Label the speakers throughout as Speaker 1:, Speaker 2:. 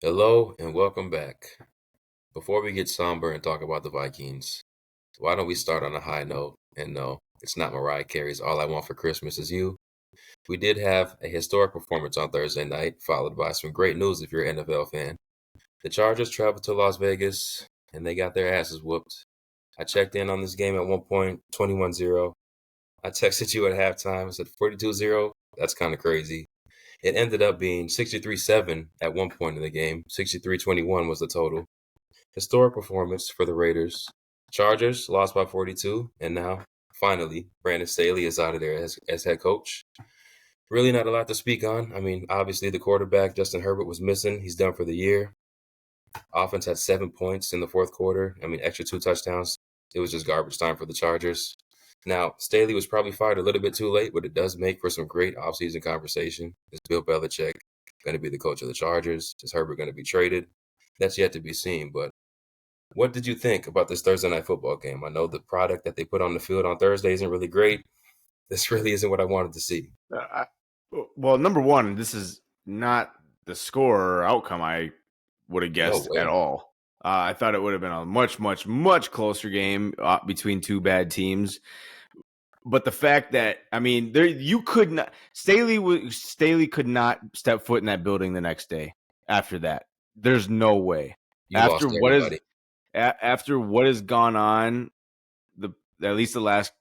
Speaker 1: Hello and welcome back. Before we get somber and talk about the Vikings, why don't we start on a high note? And no, it's not Mariah Carey's All I Want for Christmas Is You. We did have a historic performance on Thursday night, followed by some great news if you're an NFL fan. The Chargers traveled to Las Vegas and they got their asses whooped. I checked in on this game at one point, 21-0. I texted you at halftime, I said 42-0. That's kind of crazy. It ended up being 63-7 at one point in the game. 63-21 was the total. Historic performance for the Raiders. Chargers lost by 42, and now, finally, Brandon Staley is out of there as head coach. Really not a lot to speak on. I mean, obviously the quarterback, Justin Herbert, was missing. He's done for the year. Offense had 7 points in the fourth quarter. I mean, extra 2 touchdowns. It was just garbage time for the Chargers. Now, Staley was probably fired a little bit too late, but it does make for some great offseason conversation. Is Bill Belichick going to be the coach of the Chargers? Is Herbert going to be traded? That's yet to be seen, but what did you think about this Thursday night football game? I know the product that they put on the field on Thursday isn't really great. This really isn't what I wanted to see.
Speaker 2: Well, number one, this is not the score or outcome I would have guessed at all. I thought it would have been a much, much, much closer game between two bad teams. But the fact that, I mean, you could not Staley could not step foot in that building the next day after that. There's no way. After what has gone on, at least the last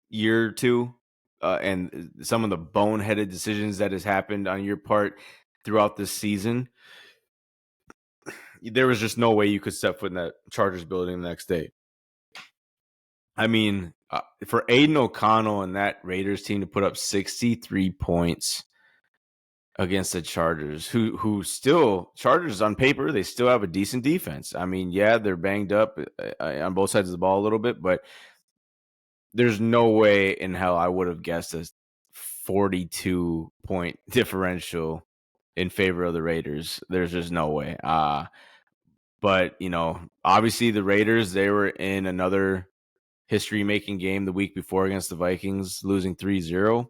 Speaker 2: year or two, and some of the boneheaded decisions that has happened on your part throughout this season, there was just no way you could step foot in that Chargers building the next day. I mean, for Aiden O'Connell and that Raiders team to put up 63 points against the Chargers, who still, Chargers on paper, they still have a decent defense. I mean, yeah, they're banged up on both sides of the ball a little bit, but there's no way in hell I would have guessed a 42-point differential in favor of the Raiders. There's just no way. But, obviously the Raiders, they were in another history-making game the week before against the Vikings, losing 3-0.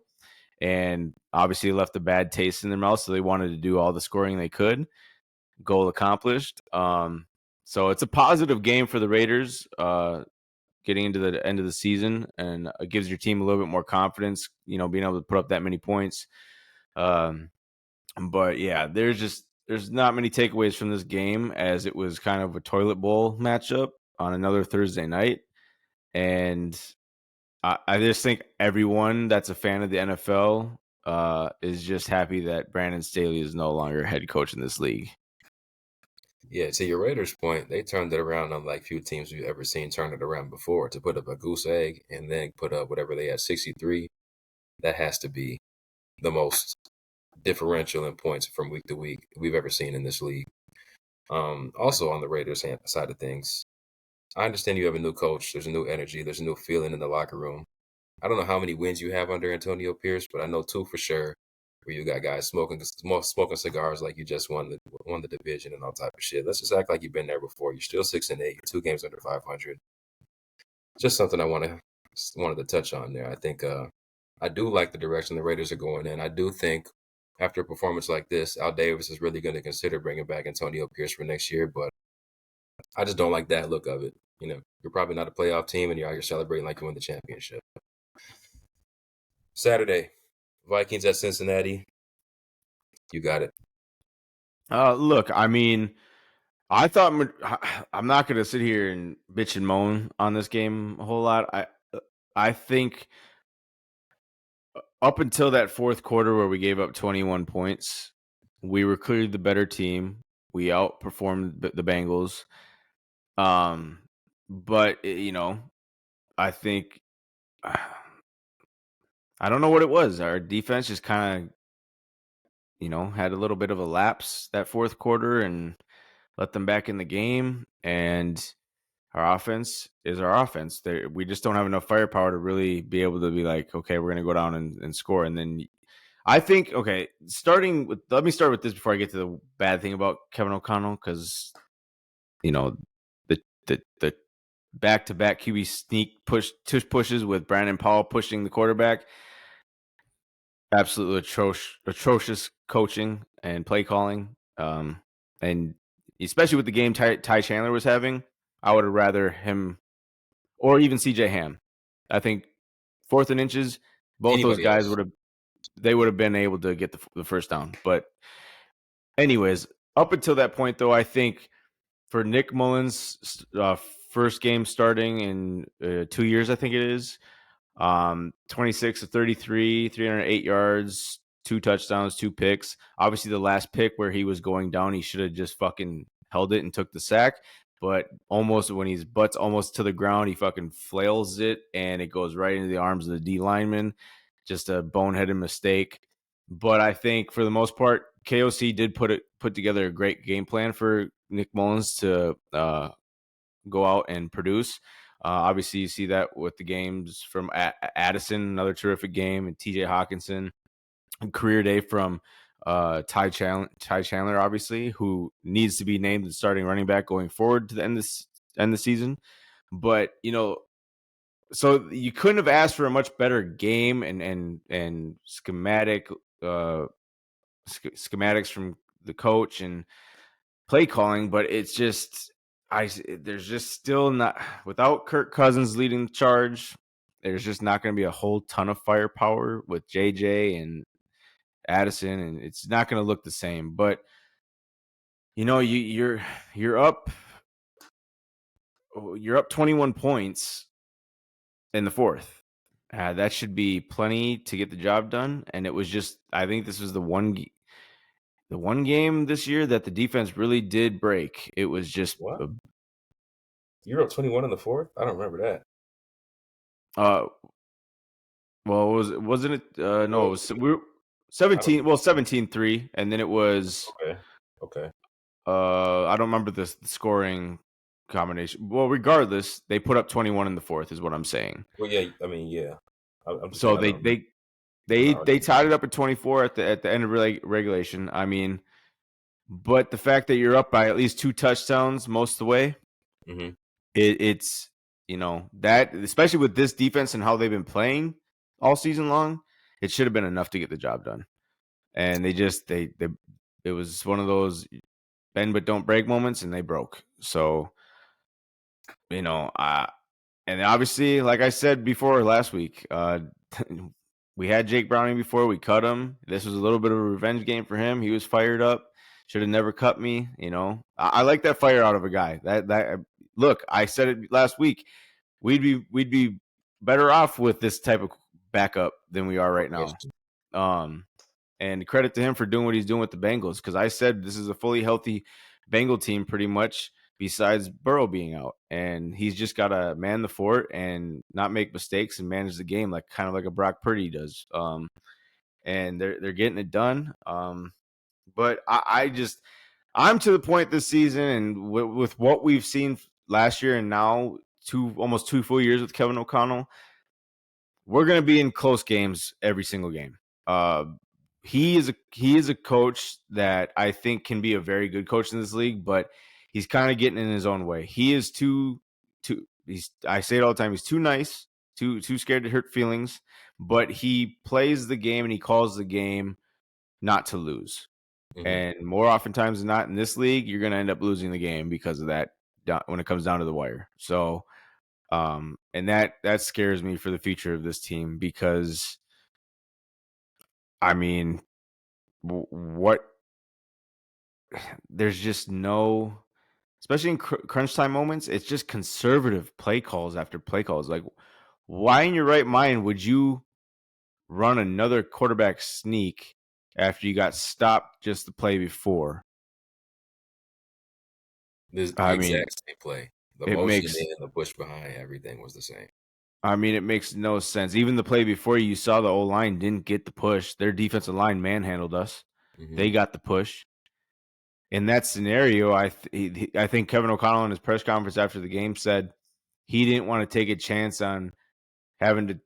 Speaker 2: And obviously left a bad taste in their mouth, so they wanted to do all the scoring they could. Goal accomplished. So it's a positive game for the Raiders getting into the end of the season, and it gives your team a little bit more confidence, being able to put up that many points. But yeah, there's not many takeaways from this game, as it was kind of a toilet bowl matchup on another Thursday night. And I just think everyone that's a fan of the NFL is just happy that Brandon Staley is no longer head coach in this league.
Speaker 1: Yeah, to your Raiders point, they turned it around unlike few teams we've ever seen turn it around before. To put up a goose egg and then put up whatever they had, 63, that has to be the most differential in points from week to week we've ever seen in this league. Also on the Raiders side of things, I understand you have a new coach. There's a new energy. There's a new feeling in the locker room. I don't know how many wins you have under Antonio Pierce, but I know 2 for sure. Where you got guys smoking cigars like you just won the division and all type of shit. Let's just act like you've been there before. You're still 6-8. You're 2 games under 500. Just something I wanted to touch on there. I think I do like the direction the Raiders are going in. I do think after a performance like this, Al Davis is really going to consider bringing back Antonio Pierce for next year. But I just don't like that look of it. You're probably not a playoff team, and you're out here celebrating like you won the championship. Saturday, Vikings at Cincinnati. You got it.
Speaker 2: Look, I mean, I thought I'm not going to sit here and bitch and moan on this game a whole lot. I think up until that fourth quarter where we gave up 21 points, we were clearly the better team. We outperformed the Bengals. But I think I don't know what it was. Our defense just kind of, had a little bit of a lapse that fourth quarter and let them back in the game. And our offense is our offense. We just don't have enough firepower to really be able to be like, okay, we're going to go down and score. And then I think, okay, let me start with this before I get to the bad thing about Kevin O'Connell, because, the back-to-back QB sneak pushes with Brandon Powell pushing the quarterback. Absolutely atrocious coaching and play calling. And And especially with the game Ty Chandler was having, I would have rather him or even CJ Ham. I think 4th and inches, both those
Speaker 1: Anybody
Speaker 2: guys
Speaker 1: else?
Speaker 2: would have been able to get the first down. But anyways, up until that point, though, I think for Nick Mullins' first game starting in 2 years, I think it is, 26 of 33, 308 yards, 2 touchdowns, 2 picks. Obviously, the last pick where he was going down, he should have just fucking held it and took the sack. But almost when his butt's almost to the ground, he fucking flails it and it goes right into the arms of the D lineman. Just a boneheaded mistake. But I think for the most part, KOC did put together a great game plan for Nick Mullins to go out and produce. Obviously, you see that with the games from Addison, another terrific game, and TJ Hawkinson, career day from Ty Chandler, obviously, who needs to be named the starting running back going forward to the end of the season. But so you couldn't have asked for a much better game and schematics from the coach and play calling, but it's just there's just still not, without Kirk Cousins leading the charge, there's just not going to be a whole ton of firepower with JJ and Addison, and it's not going to look the same. But you're up 21 points in the fourth. That should be plenty to get the job done. And it was just, I think this was the one game this year that the defense really did break. It was just
Speaker 1: what? You're up 21 in the fourth? I don't remember that.
Speaker 2: Well, wasn't it? No, it was we were 17. Well, 17-3, and then it was
Speaker 1: okay.
Speaker 2: I don't remember the scoring combination. Well, regardless, they put up 21 in the fourth, is what I'm saying.
Speaker 1: Well, yeah, I mean, yeah. I'm just
Speaker 2: so they tied it up at 24 at the end of regulation. I mean, but the fact that you're up by at least 2 touchdowns most of the way, it's that, especially with this defense and how they've been playing all season long, it should have been enough to get the job done. And it was one of those bend but don't break moments, and they broke. So, and obviously, like I said before last week, we had Jake Browning before, we cut him. This was a little bit of a revenge game for him. He was fired up. Should have never cut me. I like that fire out of a guy. That look, I said it last week. We'd be better off with this type of backup than we are right now. And credit to him for doing what he's doing with the Bengals, because I said this is a fully healthy Bengal team pretty much, besides Burrow being out. And he's just got to man the fort and not make mistakes and manage the game kind of like a Brock Purdy does. And they're getting it done. But I'm to the point this season, and with what we've seen last year and now almost 2 full years with Kevin O'Connell, we're going to be in close games every single game. He is a coach that I think can be a very good coach in this league, but he's kind of getting in his own way. He is I say it all the time, he's too nice, too scared to hurt feelings, but he plays the game and he calls the game not to lose. And more oftentimes than not in this league, you're going to end up losing the game because of that when it comes down to the wire. So, and that scares me for the future of this team, because I mean, there's just no, especially in crunch time moments, it's just conservative play calls after play calls. Like, why in your right mind would you run another quarterback sneak after you got stopped just the play before?
Speaker 1: The exact same play. The motion
Speaker 2: makes,
Speaker 1: and the push behind, everything was the same.
Speaker 2: I mean, it makes no sense. Even the play before, you saw the O-line didn't get the push. Their defensive line manhandled us. They got the push. In that scenario, I think Kevin O'Connell in his press conference after the game said he didn't want to take a chance on having to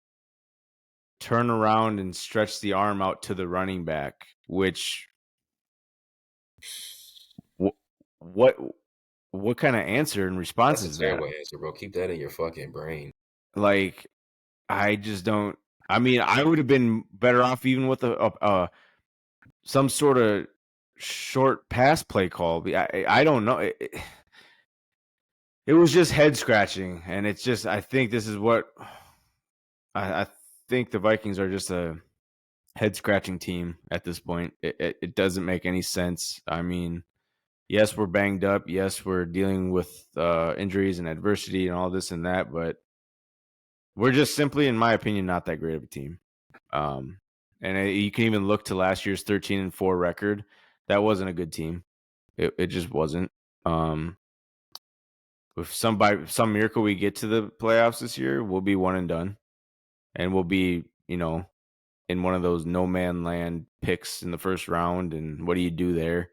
Speaker 2: turn around and stretch the arm out to the running back, which what kind of answer and response is that?
Speaker 1: That's a terrible answer, bro. Keep that in your fucking brain.
Speaker 2: Like, I just don't. I mean, I would have been better off even with some sort of short pass play call. I don't know. It was just head scratching, and it's just I think this is what I think the Vikings are just a head scratching team at this point. It doesn't make any sense. I mean, yes, we're banged up. Yes, we're dealing with injuries and adversity and all this and that, but we're just simply, in my opinion, not that great of a team. And you can even look to last year's 13-4 record. That wasn't a good team. It just wasn't. If by some miracle we get to the playoffs this year, we'll be one and done, and we'll be in one of those no man land picks in the first round. And what do you do there?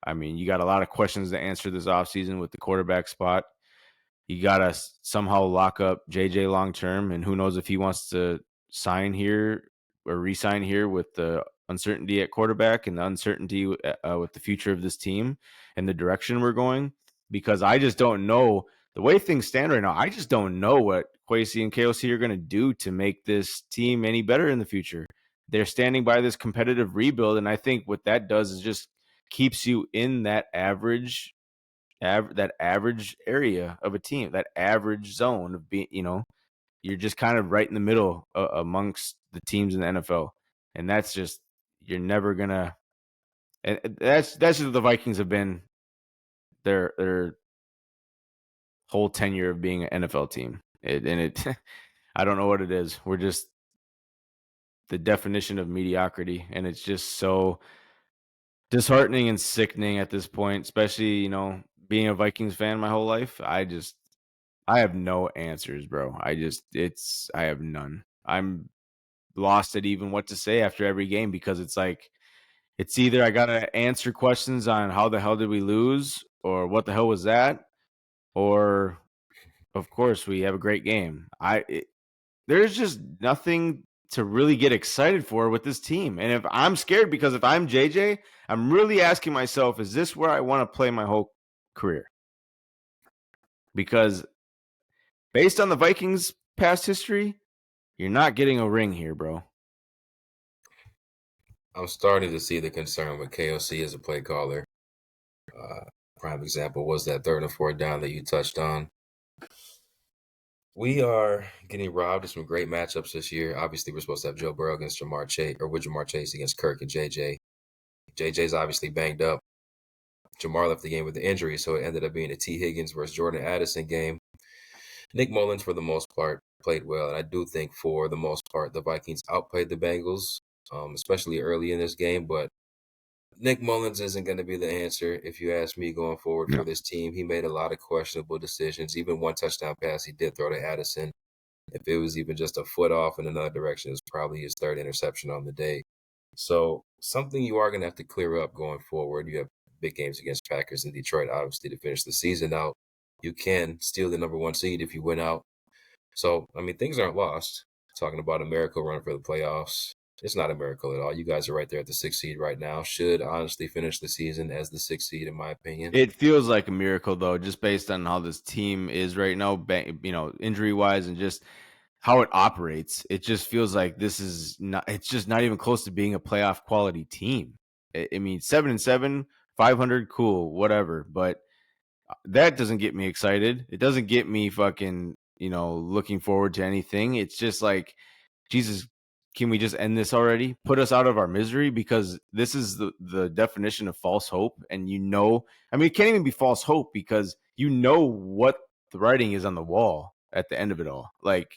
Speaker 2: I mean, you got a lot of questions to answer this offseason with the quarterback spot. You got to somehow lock up JJ long term, and who knows if he wants to sign here or re-sign here with the uncertainty at quarterback and the uncertainty with the future of this team and the direction we're going. Because I just don't know the way things stand right now. I just don't know what Kwesi and KOC are going to do to make this team any better in the future. They're standing by this competitive rebuild, and I think what that does is just keeps you in that average area of a team, that average zone of being, you're just kind of right in the middle amongst the teams in the NFL. And that's just, you're never gonna, and that's just the Vikings have been their whole tenure of being an NFL team. I don't know what it is. We're just the definition of mediocrity. And it's just so disheartening and sickening at this point, especially, being a Vikings fan my whole life. I have no answers, bro. I have none. I'm lost at even what to say after every game because it's like, it's either I got to answer questions on how the hell did we lose or what the hell was that? Or, of course, we have a great game. There's just nothing to really get excited for with this team. And if I'm scared because if I'm JJ, I'm really asking myself, is this where I want to play my whole career? Because based on the Vikings' past history, you're not getting a ring here, bro.
Speaker 1: I'm starting to see the concern with KOC as a play caller. Prime example was that 3rd and 4th down that you touched on. We are getting robbed of some great matchups this year. Obviously, we're supposed to have Joe Burrow against Jamar Chase, or with Jamar Chase against Kirk and JJ. JJ's obviously banged up. Jamar left the game with the injury, so it ended up being a T. Higgins versus Jordan Addison game. Nick Mullins, for the most part, played well, and I do think for the most part the Vikings outplayed the Bengals, especially early in this game. But Nick Mullins isn't going to be the answer, if you ask me, going forward for this team. He made a lot of questionable decisions. Even one touchdown pass he did throw to Addison. If it was even just a foot off in another direction, it's probably his 3rd interception on the day. So something you are going to have to clear up going forward. You have big games against Packers and Detroit, obviously, to finish the season out. You can steal the number 1 seed if you win out. So, I mean, things aren't lost. Talking about a miracle run for the playoffs. It's not a miracle at all. You guys are right there at the 6th seed right now. Should honestly finish the season as the 6th seed, in my opinion.
Speaker 2: It feels like a miracle, though, just based on how this team is right now, injury-wise and just how it operates. It just feels like it's just not even close to being a playoff quality team. I mean, 7-7, 500, cool, whatever. But that doesn't get me excited. It doesn't get me fucking, looking forward to anything. It's just like, Jesus, can we just end this already? Put us out of our misery, because this is the definition of false hope. And it can't even be false hope because what the writing is on the wall at the end of it all. Like,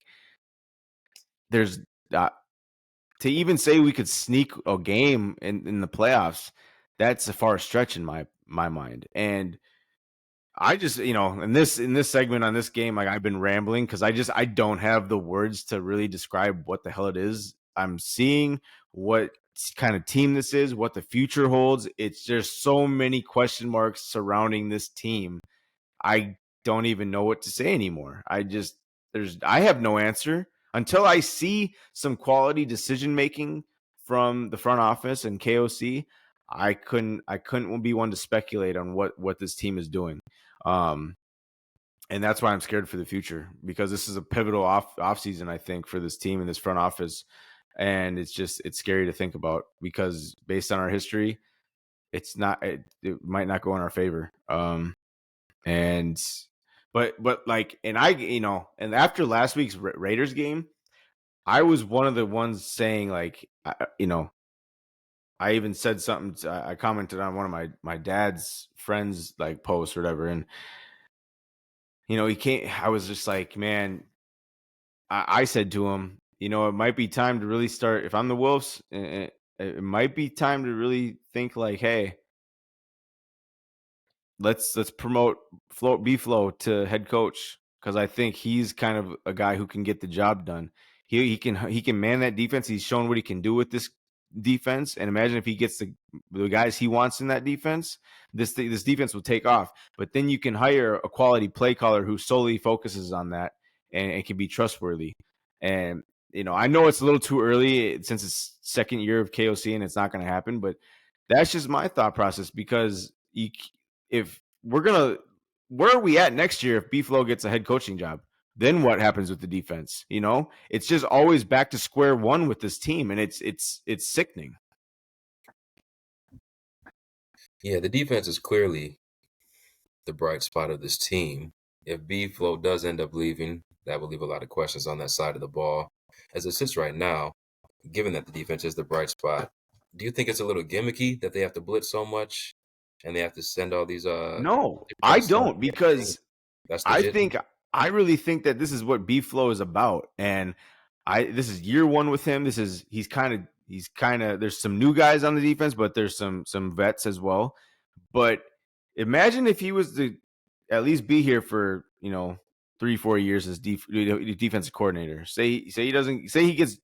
Speaker 2: there's to even say we could sneak a game in the playoffs, that's a far stretch in my mind. And I just, in this segment on this game, like, I've been rambling because I don't have the words to really describe what the hell it is I'm seeing, what kind of team this is, what the future holds. It's just so many question marks surrounding this team. I don't even know what to say anymore. I have no answer until I see some quality decision making from the front office and KOC. I couldn't be one to speculate on what this team is doing. And that's why I'm scared for the future, because this is a pivotal off season, I think, for this team and this front office. And it's scary to think about, because based on our history, it's not. It might not go in our favor. And but like, and and after last week's Raiders game, I was one of the ones saying like, I even said something. I commented on one of my dad's friends like posts or whatever, and he can't. I was just like, man, I said to him, it might be time to really start. If I'm the Wolves, it might be time to really think like, hey, let's promote Flow to head coach, because I think he's kind of a guy who can get the job done. He can man that defense. He's shown what he can do with this defense, and imagine if he gets the guys he wants in that defense. This defense will take off. But then you can hire a quality play caller who solely focuses on that and can be trustworthy. And I know it's a little too early since it's second year of KOC and it's not going to happen, but that's just my thought process, because if where are we at next year if B-Flow gets a head coaching job? Then what happens with the defense? It's just always back to square one with this team, and it's sickening.
Speaker 1: Yeah, the defense is clearly the bright spot of this team. If B-Flow does end up leaving, that will leave a lot of questions on that side of the ball. As it sits right now, given that the defense is the bright spot, do you think it's a little gimmicky that they have to blitz so much and they have to send all these
Speaker 2: No, I don't, because
Speaker 1: that's legit?
Speaker 2: I really think that this is what B-Flow is about, and this is year one with him. He's kind of there's some new guys on the defense, but there's some vets as well. But imagine if he was to at least be here for 3-4 years as defensive coordinator. Say he gets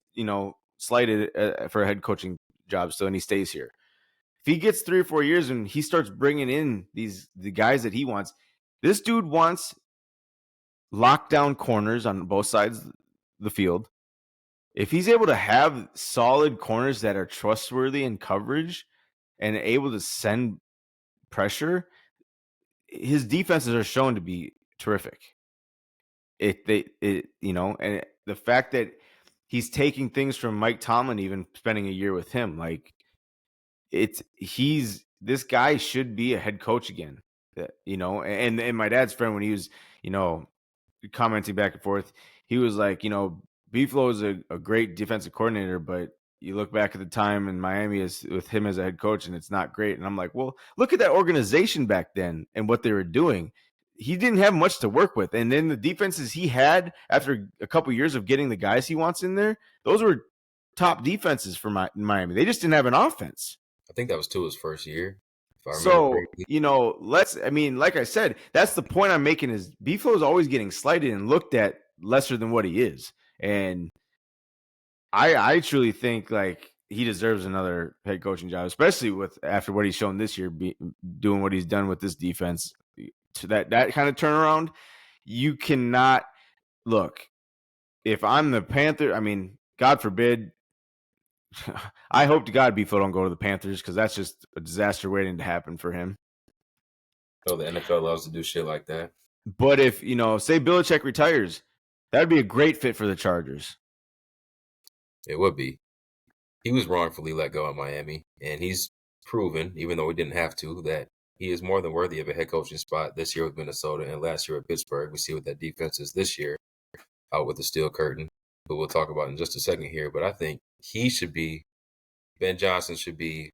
Speaker 2: slighted for a head coaching job still, and he stays here. If he gets 3 or 4 years and he starts bringing in the guys that he wants, this dude wants lockdown corners on both sides of the field. If he's able to have solid corners that are trustworthy in coverage and able to send pressure, his defenses are shown to be terrific. And the fact that he's taking things from Mike Tomlin, even spending a year with him, like this guy should be a head coach again. And my dad's friend, when he was, commenting back and forth, he was like, B-Flow is a great defensive coordinator, but you look back at the time in Miami with him as a head coach, and it's not great. And I'm like, well, look at that organization back then and what they were doing. He didn't have much to work with. And then the defenses he had after a couple of years of getting the guys he wants in there, those were top defenses for Miami. They just didn't have an offense.
Speaker 1: I think that was Tua's first year.
Speaker 2: So, like I said, that's the point I'm making, is B-Flow is always getting slighted and looked at lesser than what he is. And I truly think like he deserves another head coaching job, especially after what he's shown this year, doing what he's done with this defense. To that kind of turnaround, you cannot look. If I'm the Panther, God forbid, I hope to God B-Flow don't go to the Panthers, because that's just a disaster waiting to happen for him.
Speaker 1: Oh, the NFL loves to do shit like that.
Speaker 2: But if, say Belichick retires, that'd be a great fit for the Chargers.
Speaker 1: It would be. He was wrongfully let go in Miami, and he's proven, even though he didn't have to, that he is more than worthy of a head coaching spot this year with Minnesota and last year at Pittsburgh. We see what that defense is this year out with the steel curtain, but we'll talk about in just a second here. But I think he should be, Ben Johnson should be,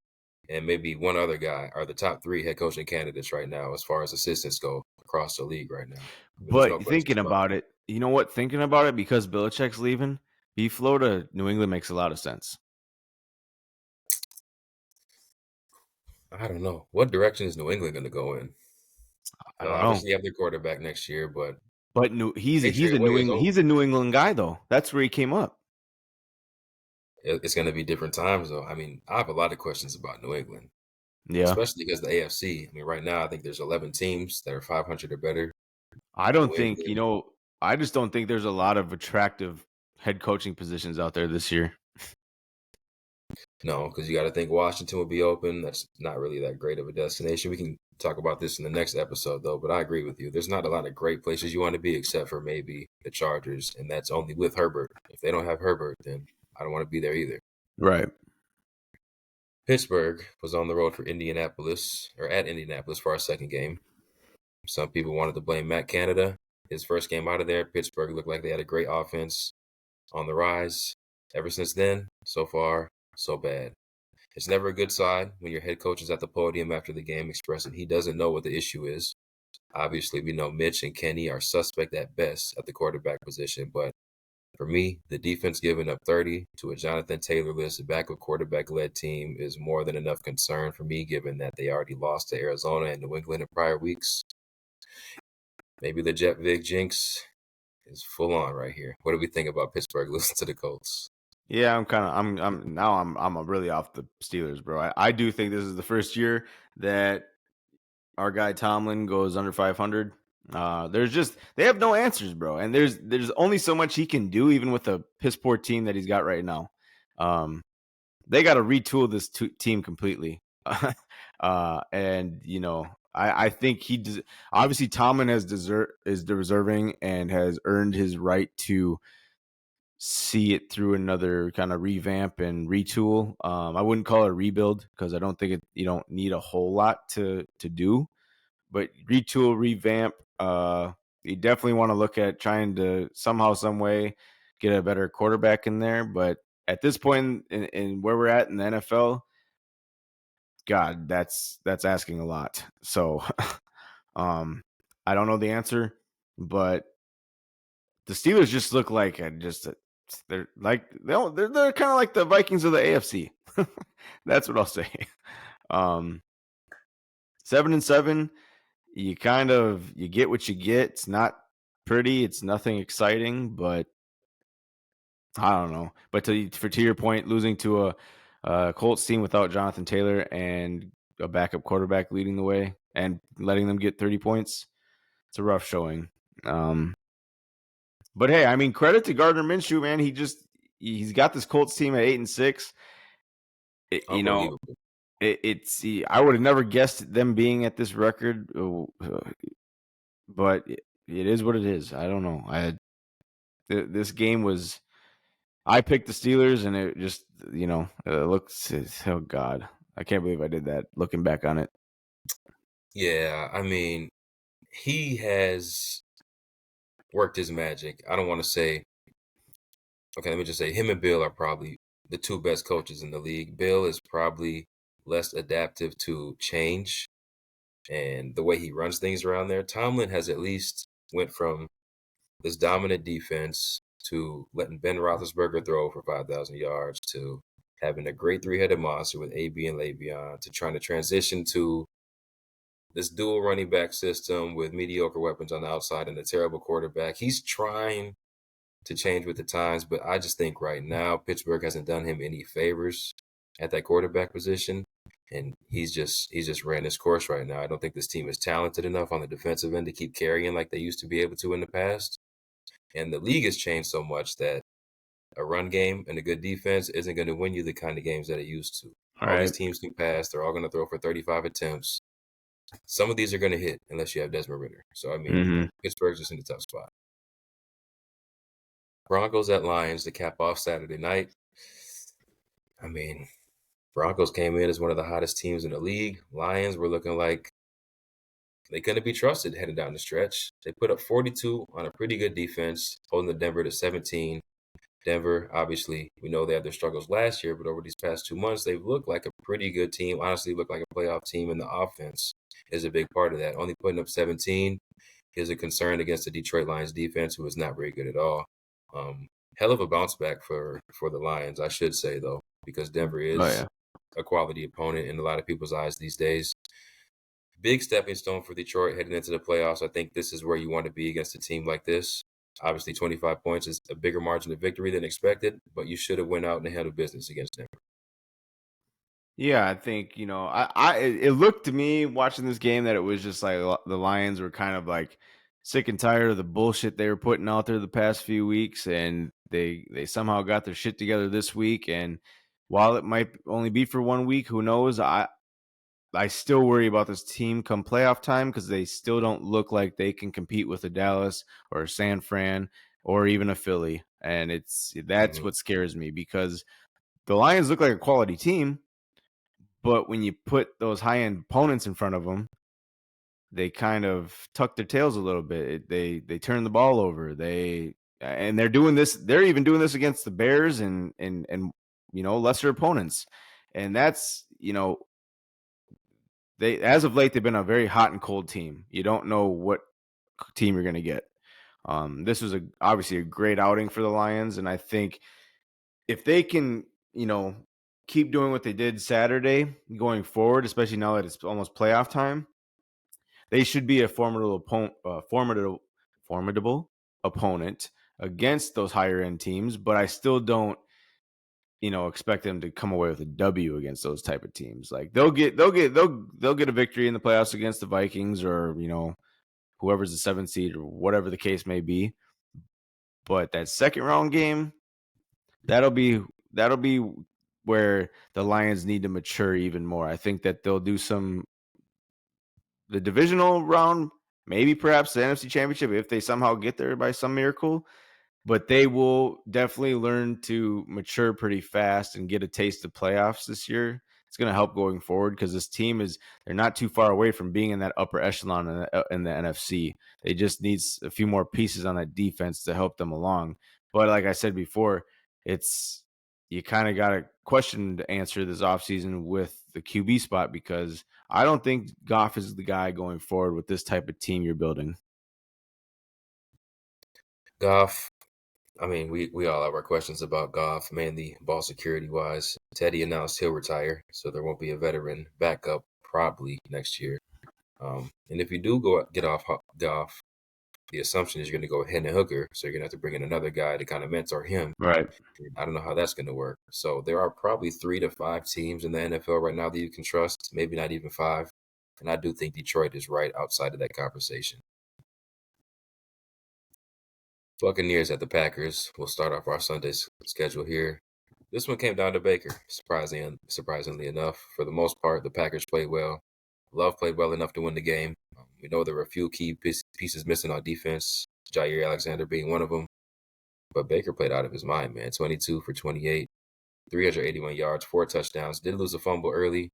Speaker 1: and maybe one other guy are the top 3 head coaching candidates right now as far as assistants go across the league right now.
Speaker 2: But thinking about it, you know what? Thinking about it, because Belichick's leaving, B-Flow to New England makes a lot of sense.
Speaker 1: I don't know. What direction is New England going to go in?
Speaker 2: I don't know.
Speaker 1: Obviously, you have their quarterback next year, but
Speaker 2: he's a New England guy, though. That's where he came up.
Speaker 1: It's going to be different times, though. I have a lot of questions about New England.
Speaker 2: Yeah.
Speaker 1: Especially because the AFC. Right now, I think there's 11 teams that are 500 or better.
Speaker 2: I don't think, I just don't think there's a lot of attractive head coaching positions out there this year.
Speaker 1: No, because you got to think Washington will be open. That's not really that great of a destination. We can talk about this in the next episode, though. But I agree with you. There's not a lot of great places you want to be, except for maybe the Chargers, and that's only with Herbert. If they don't have Herbert, then I don't want to be there either.
Speaker 2: Right.
Speaker 1: Pittsburgh was on the road for Indianapolis, or at Indianapolis for our second game. Some people wanted to blame Matt Canada. His first game out of there, Pittsburgh looked like they had a great offense on the rise. Ever since then, so far, so bad. It's never a good sign when your head coach is at the podium after the game expressing he doesn't know what the issue is. Obviously, we know Mitch and Kenny are suspect at best at the quarterback position, but for me, the defense giving up 30 to a Jonathan Taylor-less backup quarterback-led team is more than enough concern for me, given that they already lost to Arizona and New England in prior weeks. Maybe the Jet Vig jinx is full on right here. What do we think about Pittsburgh losing to the Colts?
Speaker 2: Yeah, I'm really off the Steelers, bro. I do think this is the first year that our guy Tomlin goes under 500. They have no answers, bro, and there's only so much he can do, even with a piss poor team that he's got right now. They got to retool this team completely, and I think obviously Tomlin is deserving and has earned his right to see it through another kind of revamp and retool. I wouldn't call it a rebuild because I don't think you don't need a whole lot to do, but retool, revamp. You definitely want to look at trying to somehow, some way, get a better quarterback in there. But at this point in where we're at in the NFL, God, that's asking a lot. So, I don't know the answer, but the Steelers just look like they're kind of like the Vikings of the AFC. That's what I'll say. 7-7. You get what you get. It's not pretty. It's nothing exciting, but I don't know. But to your point, losing to a Colts team without Jonathan Taylor and a backup quarterback leading the way and letting them get 30 points, it's a rough showing. But hey, I mean, credit to Gardner Minshew, man. He's got this Colts team at 8-6.
Speaker 1: Unbelievable.
Speaker 2: I would have never guessed them being at this record, but it is what it is. I don't know. This game was. I picked the Steelers, and it just it looks. Oh God, I can't believe I did that. Looking back on it.
Speaker 1: Yeah, I mean, he has worked his magic. I don't want to say. Okay, let me just say, him and Bill are probably the two best coaches in the league. Bill is probably less adaptive to change and the way he runs things around there. Tomlin has at least went from this dominant defense to letting Ben Roethlisberger throw for 5,000 yards to having a great three-headed monster with AB and Le'Veon to trying to transition to this dual running back system with mediocre weapons on the outside and a terrible quarterback. He's trying to change with the times, but I just think right now Pittsburgh hasn't done him any favors at that quarterback position, and he's just ran his course right now. I don't think this team is talented enough on the defensive end to keep carrying like they used to be able to in the past. And the league has changed so much that a run game and a good defense isn't going to win you the kind of games that it used to. All these teams can pass. They're all going to throw for 35 attempts. Some of these are going to hit unless you have Desmond Ridder. So, I mean, Pittsburgh's just in a tough spot. Broncos at Lions to cap off Saturday night. I mean, Broncos came in as one of the hottest teams in the league. Lions were looking like they couldn't be trusted heading down the stretch. They put up 42 on a pretty good defense, holding the Denver to 17. Denver, obviously, we know they had their struggles last year, but over these past 2 months, they've looked like a pretty good team. Honestly, looked like a playoff team, and the offense is a big part of that. Only putting up 17 is a concern against the Detroit Lions defense, who is not very good at all. Hell of a bounce back for the Lions, I should say, though, because Denver is a quality opponent in a lot of people's eyes these days. Big stepping stone for Detroit heading into the playoffs. I think this is where you want to be against a team like this. Obviously, 25 points is a bigger margin of victory than expected, but you should have went out and handled business against Denver.
Speaker 2: Yeah, I think, it looked to me watching this game that it was just like the Lions were kind of like sick and tired of the bullshit they were putting out there the past few weeks, and they somehow got their shit together this week. And while it might only be for 1 week, who knows? I still worry about this team come playoff time because they still don't look like they can compete with a Dallas or a San Fran or even a Philly. And that's what scares me, because the Lions look like a quality team, But when you put those high-end opponents in front of them, they kind of tuck their tails a little bit. They turn the ball over. And they're doing this. They're even doing this against the Bears and lesser opponents. And that's they as of late they've been a very hot and cold team. You don't know what team you're going to get. This was obviously a great outing for the Lions, and I think if they can, keep doing what they did Saturday going forward, especially now that it's almost playoff time, they should be a formidable opponent against those higher end teams. But I still don't, expect them to come away with a W against those type of teams. Like they'll get a victory in the playoffs against the Vikings or whoever's the 7th seed or whatever the case may be. But that second round game, that'll be where the Lions need to mature even more. I think that they'll do the divisional round, maybe perhaps the NFC Championship if they somehow get there by some miracle. But they will definitely learn to mature pretty fast and get a taste of playoffs this year. It's going to help going forward because this team they're not too far away from being in that upper echelon in the NFC. They just need a few more pieces on that defense to help them along. But like I said before, you kind of got a question to answer this offseason with the QB spot because I don't think Goff is the guy going forward with this type of team you're building.
Speaker 1: Goff, I mean, we all have our questions about Goff, mainly ball security wise. Teddy announced he'll retire, so there won't be a veteran backup probably next year. And if you do get off Goff, the assumption is you're going to go Hendon Hooker, so you're going to have to bring in another guy to kind of mentor him.
Speaker 2: Right.
Speaker 1: I don't know how that's going to work. So there are probably 3 to 5 teams in the NFL right now that you can trust, maybe not even 5. And I do think Detroit is right outside of that conversation. Buccaneers at the Packers. We'll start off our Sunday schedule here. This one came down to Baker, surprisingly enough. For the most part, the Packers played well. Love played well enough to win the game. We know there were a few key pieces missing on defense, Jair Alexander being one of them. But Baker played out of his mind, man. 22 for 28, 381 yards, 4 touchdowns. Did lose a fumble early,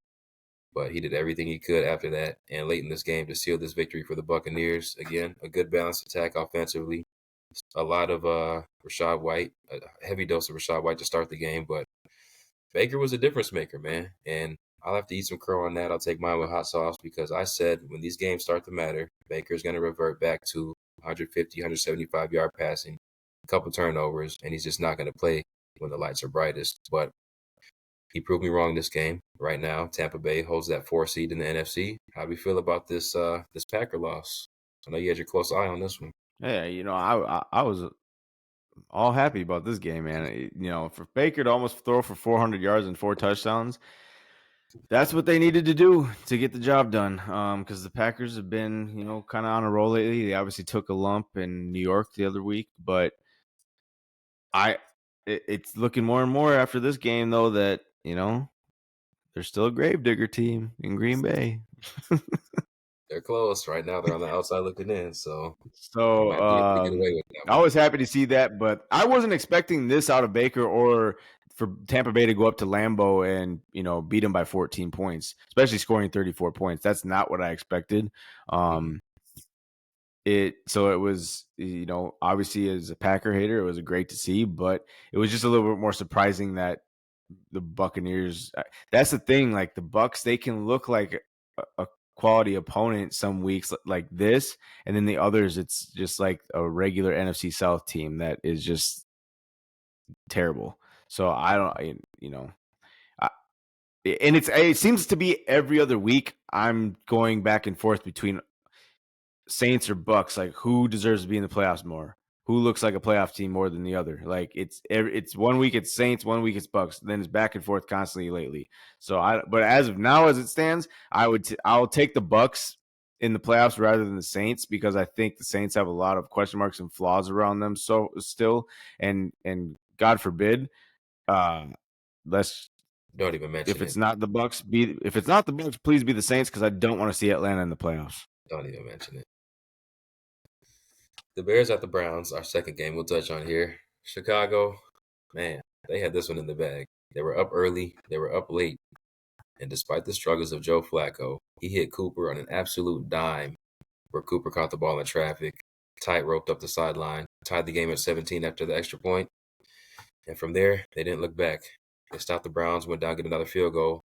Speaker 1: but he did everything he could after that and late in this game to seal this victory for the Buccaneers. Again, a good balanced attack offensively. A lot of Rachaad White, a heavy dose of Rachaad White to start the game, but Baker was a difference maker, man. And I'll have to eat some crow on that. I'll take mine with hot sauce because I said when these games start to matter, Baker's going to revert back to 150, 175-yard passing, a couple turnovers, and he's just not going to play when the lights are brightest. But he proved me wrong this game. Right now, Tampa Bay holds that 4 seed in the NFC. How do you feel about this Packer loss? I know you had your close eye on this one.
Speaker 2: Yeah, I was all happy about this game, man. For Baker to almost throw for 400 yards and 4 touchdowns, that's what they needed to do to get the job done. Because the Packers have been, kind of on a roll lately. They obviously took a lump in New York the other week, but it's looking more and more after this game, though, that they're still a gravedigger team in Green Bay.
Speaker 1: They're close right now. They're on the outside looking in, so
Speaker 2: might be able to get away with that. I was happy to see that, but I wasn't expecting this out of Baker or for Tampa Bay to go up to Lambeau and beat them by 14 points, especially scoring 34 points. That's not what I expected. It was obviously as a Packer hater, it was great to see, but it was just a little bit more surprising that the Buccaneers. That's the thing, like the Bucs, they can look like a quality opponent some weeks like this, and then the others it's just like a regular NFC South team that is just terrible. So I don't, and it seems to be every other week I'm going back and forth between Saints or Bucks, like who deserves to be in the playoffs more, who looks like a playoff team more than the other. Like it's 1 week it's Saints, 1 week it's Bucks, then it's back and forth constantly lately. So but as of now, as it stands, I'll take the Bucks in the playoffs rather than the Saints because I think the Saints have a lot of question marks and flaws around them. So still, and God forbid, let's
Speaker 1: don't even mention
Speaker 2: if it's not the Bucks, please be the Saints because I don't want to see Atlanta in the playoffs.
Speaker 1: Don't even mention it. The Bears at the Browns, our second game we'll touch on here. Chicago, man, they had this one in the bag. They were up early. They were up late. And despite the struggles of Joe Flacco, he hit Cooper on an absolute dime where Cooper caught the ball in traffic, tight roped up the sideline, tied the game at 17 after the extra point. And from there, they didn't look back. They stopped the Browns, went down, get another field goal.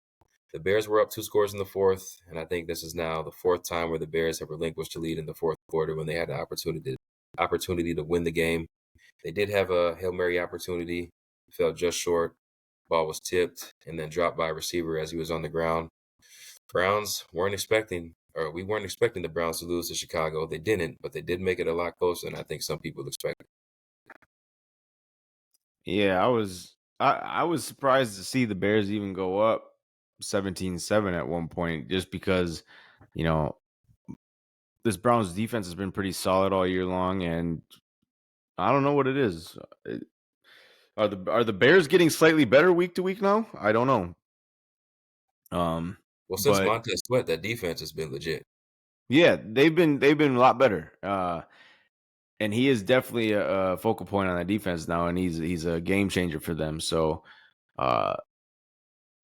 Speaker 1: The Bears were up 2 scores in the fourth, and I think this is now the fourth time where the Bears have relinquished the lead in the fourth quarter when they had the opportunity to win the game. They did have a Hail Mary opportunity, fell just short. Ball was tipped and then dropped by a receiver as he was on the ground. We weren't expecting the Browns to lose to Chicago. They didn't, but they did make it a lot closer than I think some people expected.
Speaker 2: Yeah, I was surprised to see the Bears even go up 17-7 at one point, just because, you know, this Browns defense has been pretty solid all year long, and I don't know what it is. Are the Bears getting slightly better week to week now? I don't know.
Speaker 1: Well, since
Speaker 2: But
Speaker 1: Montez Sweat, that defense has been legit.
Speaker 2: yeah, they've been a lot better. And he is definitely a focal point on that defense now, and he's a game changer for them. So, uh,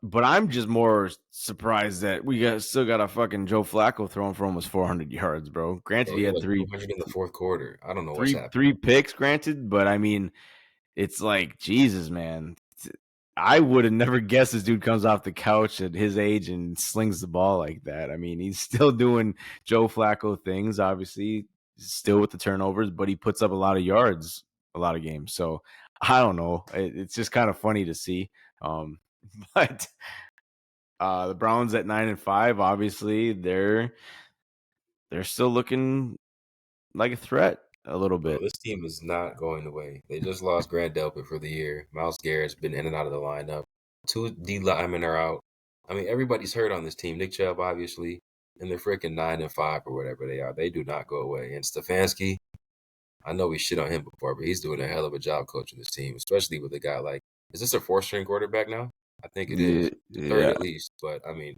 Speaker 2: but I'm just more surprised that still got a fucking Joe Flacco throwing for almost 400 yards, bro. Granted,
Speaker 1: Bro,
Speaker 2: he
Speaker 1: he had
Speaker 2: had
Speaker 1: like 200 in the fourth quarter. I don't know what's happening.
Speaker 2: three picks, granted, but I mean, it's like Jesus, man. I would have never guessed this dude comes off the couch at his age and slings the ball like that. I mean, he's still doing Joe Flacco things, obviously, still with the turnovers, but he puts up a lot of yards, a lot of games. So I don't know. It's just kind of funny to see. Um, but the Browns at 9-5, obviously, they're still looking like a threat a little
Speaker 1: Bro,
Speaker 2: bit.
Speaker 1: this team is not going away. They just lost Grant Delpit for the year. Myles Garrett's been in and out of the lineup. 2 D linemen are out. I mean, everybody's hurt on this team. Nick Chubb, obviously, and they're freaking 9-5 or whatever they are. They do not go away. And Stefanski, I know we shit on him before, but he's doing a hell of a job coaching this team, especially with a guy like, is this a 4th string quarterback now? I think it is. The third
Speaker 2: Yeah.
Speaker 1: at least. But I mean,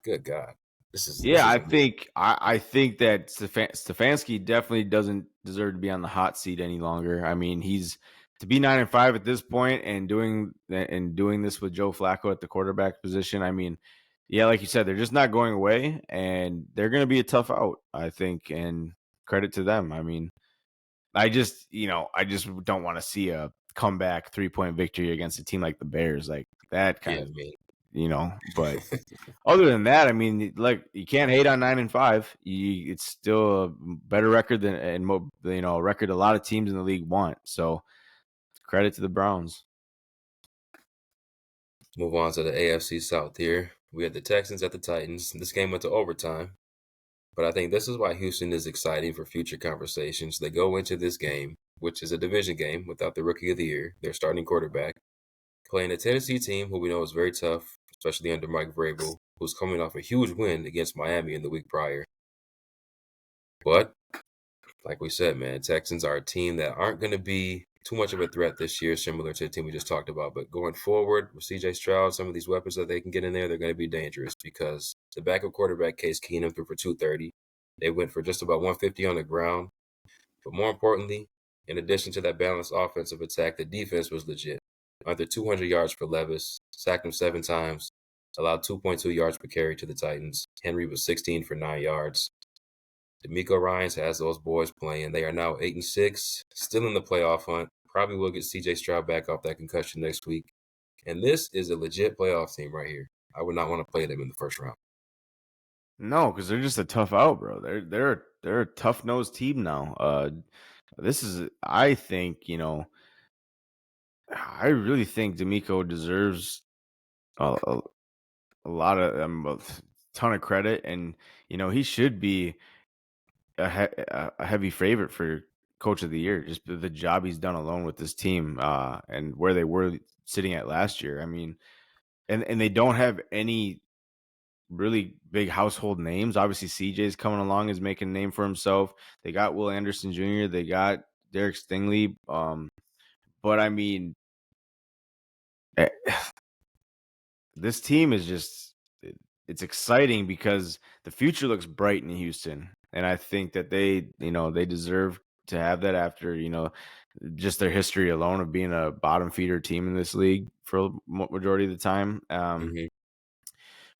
Speaker 1: good God. This
Speaker 2: Yeah,
Speaker 1: is
Speaker 2: I
Speaker 1: amazing.
Speaker 2: think I think that Stefanski definitely doesn't deserve to be on the hot seat any longer. I mean, he's to be 9-5 at this point and doing this with Joe Flacco at the quarterback position. I mean, yeah, like you said, they're just not going away, and they're going to be a tough out, I think. And credit to them. I mean, I just don't want to see a comeback 3-point victory against a team like the Bears, like that kind
Speaker 1: Yeah,
Speaker 2: of,
Speaker 1: man.
Speaker 2: But other than that, I mean, like you can't hate on 9-5. It's still a better record than a record a lot of teams in the league want. So credit to the Browns.
Speaker 1: Move on to the AFC South here. We had the Texans at the Titans. This game went to overtime. But I think this is why Houston is exciting for future conversations. They go into this game, which is a division game without the rookie of the year, their starting quarterback, playing a Tennessee team who we know is very tough, especially under Mike Vrabel, who's coming off a huge win against Miami in the week prior. But, like we said, man, Texans are a team that aren't going to be too much of a threat this year, similar to the team we just talked about. But going forward with CJ Stroud, some of these weapons that they can get in there, they're going to be dangerous because the backup quarterback, Case Keenum, threw for 230. They went for just about 150 on the ground. But more importantly, in addition to that balanced offensive attack, the defense was legit. Under 200 yards for Levis, sacked him 7 times, allowed 2.2 yards per carry to the Titans. Henry was 16 for 9 yards. D'Amico Ryans has those boys playing. They are now 8-6, still in the playoff hunt. Probably will get CJ Stroud back off that concussion next week. And this is a legit playoff team right here. I would not want to play them in the first round.
Speaker 2: No, because they're just a tough out, bro. They're a tough nosed team now. This is, I think, I really think D'Amico deserves a, a, a lot of a ton of credit, and he should be a heavy favorite for coach of the year, just the job he's done alone with this team, and where they were sitting at last year. I mean, and they don't have any really big household names. Obviously, CJ's coming along, is making a name for himself. They got Will Anderson Jr., they got Derek Stingley. But I mean, eh, this team is just it's exciting because the future looks bright in Houston, and I think that they deserve to have that after just their history alone of being a bottom feeder team in this league for a majority of the time.
Speaker 1: Mm-hmm.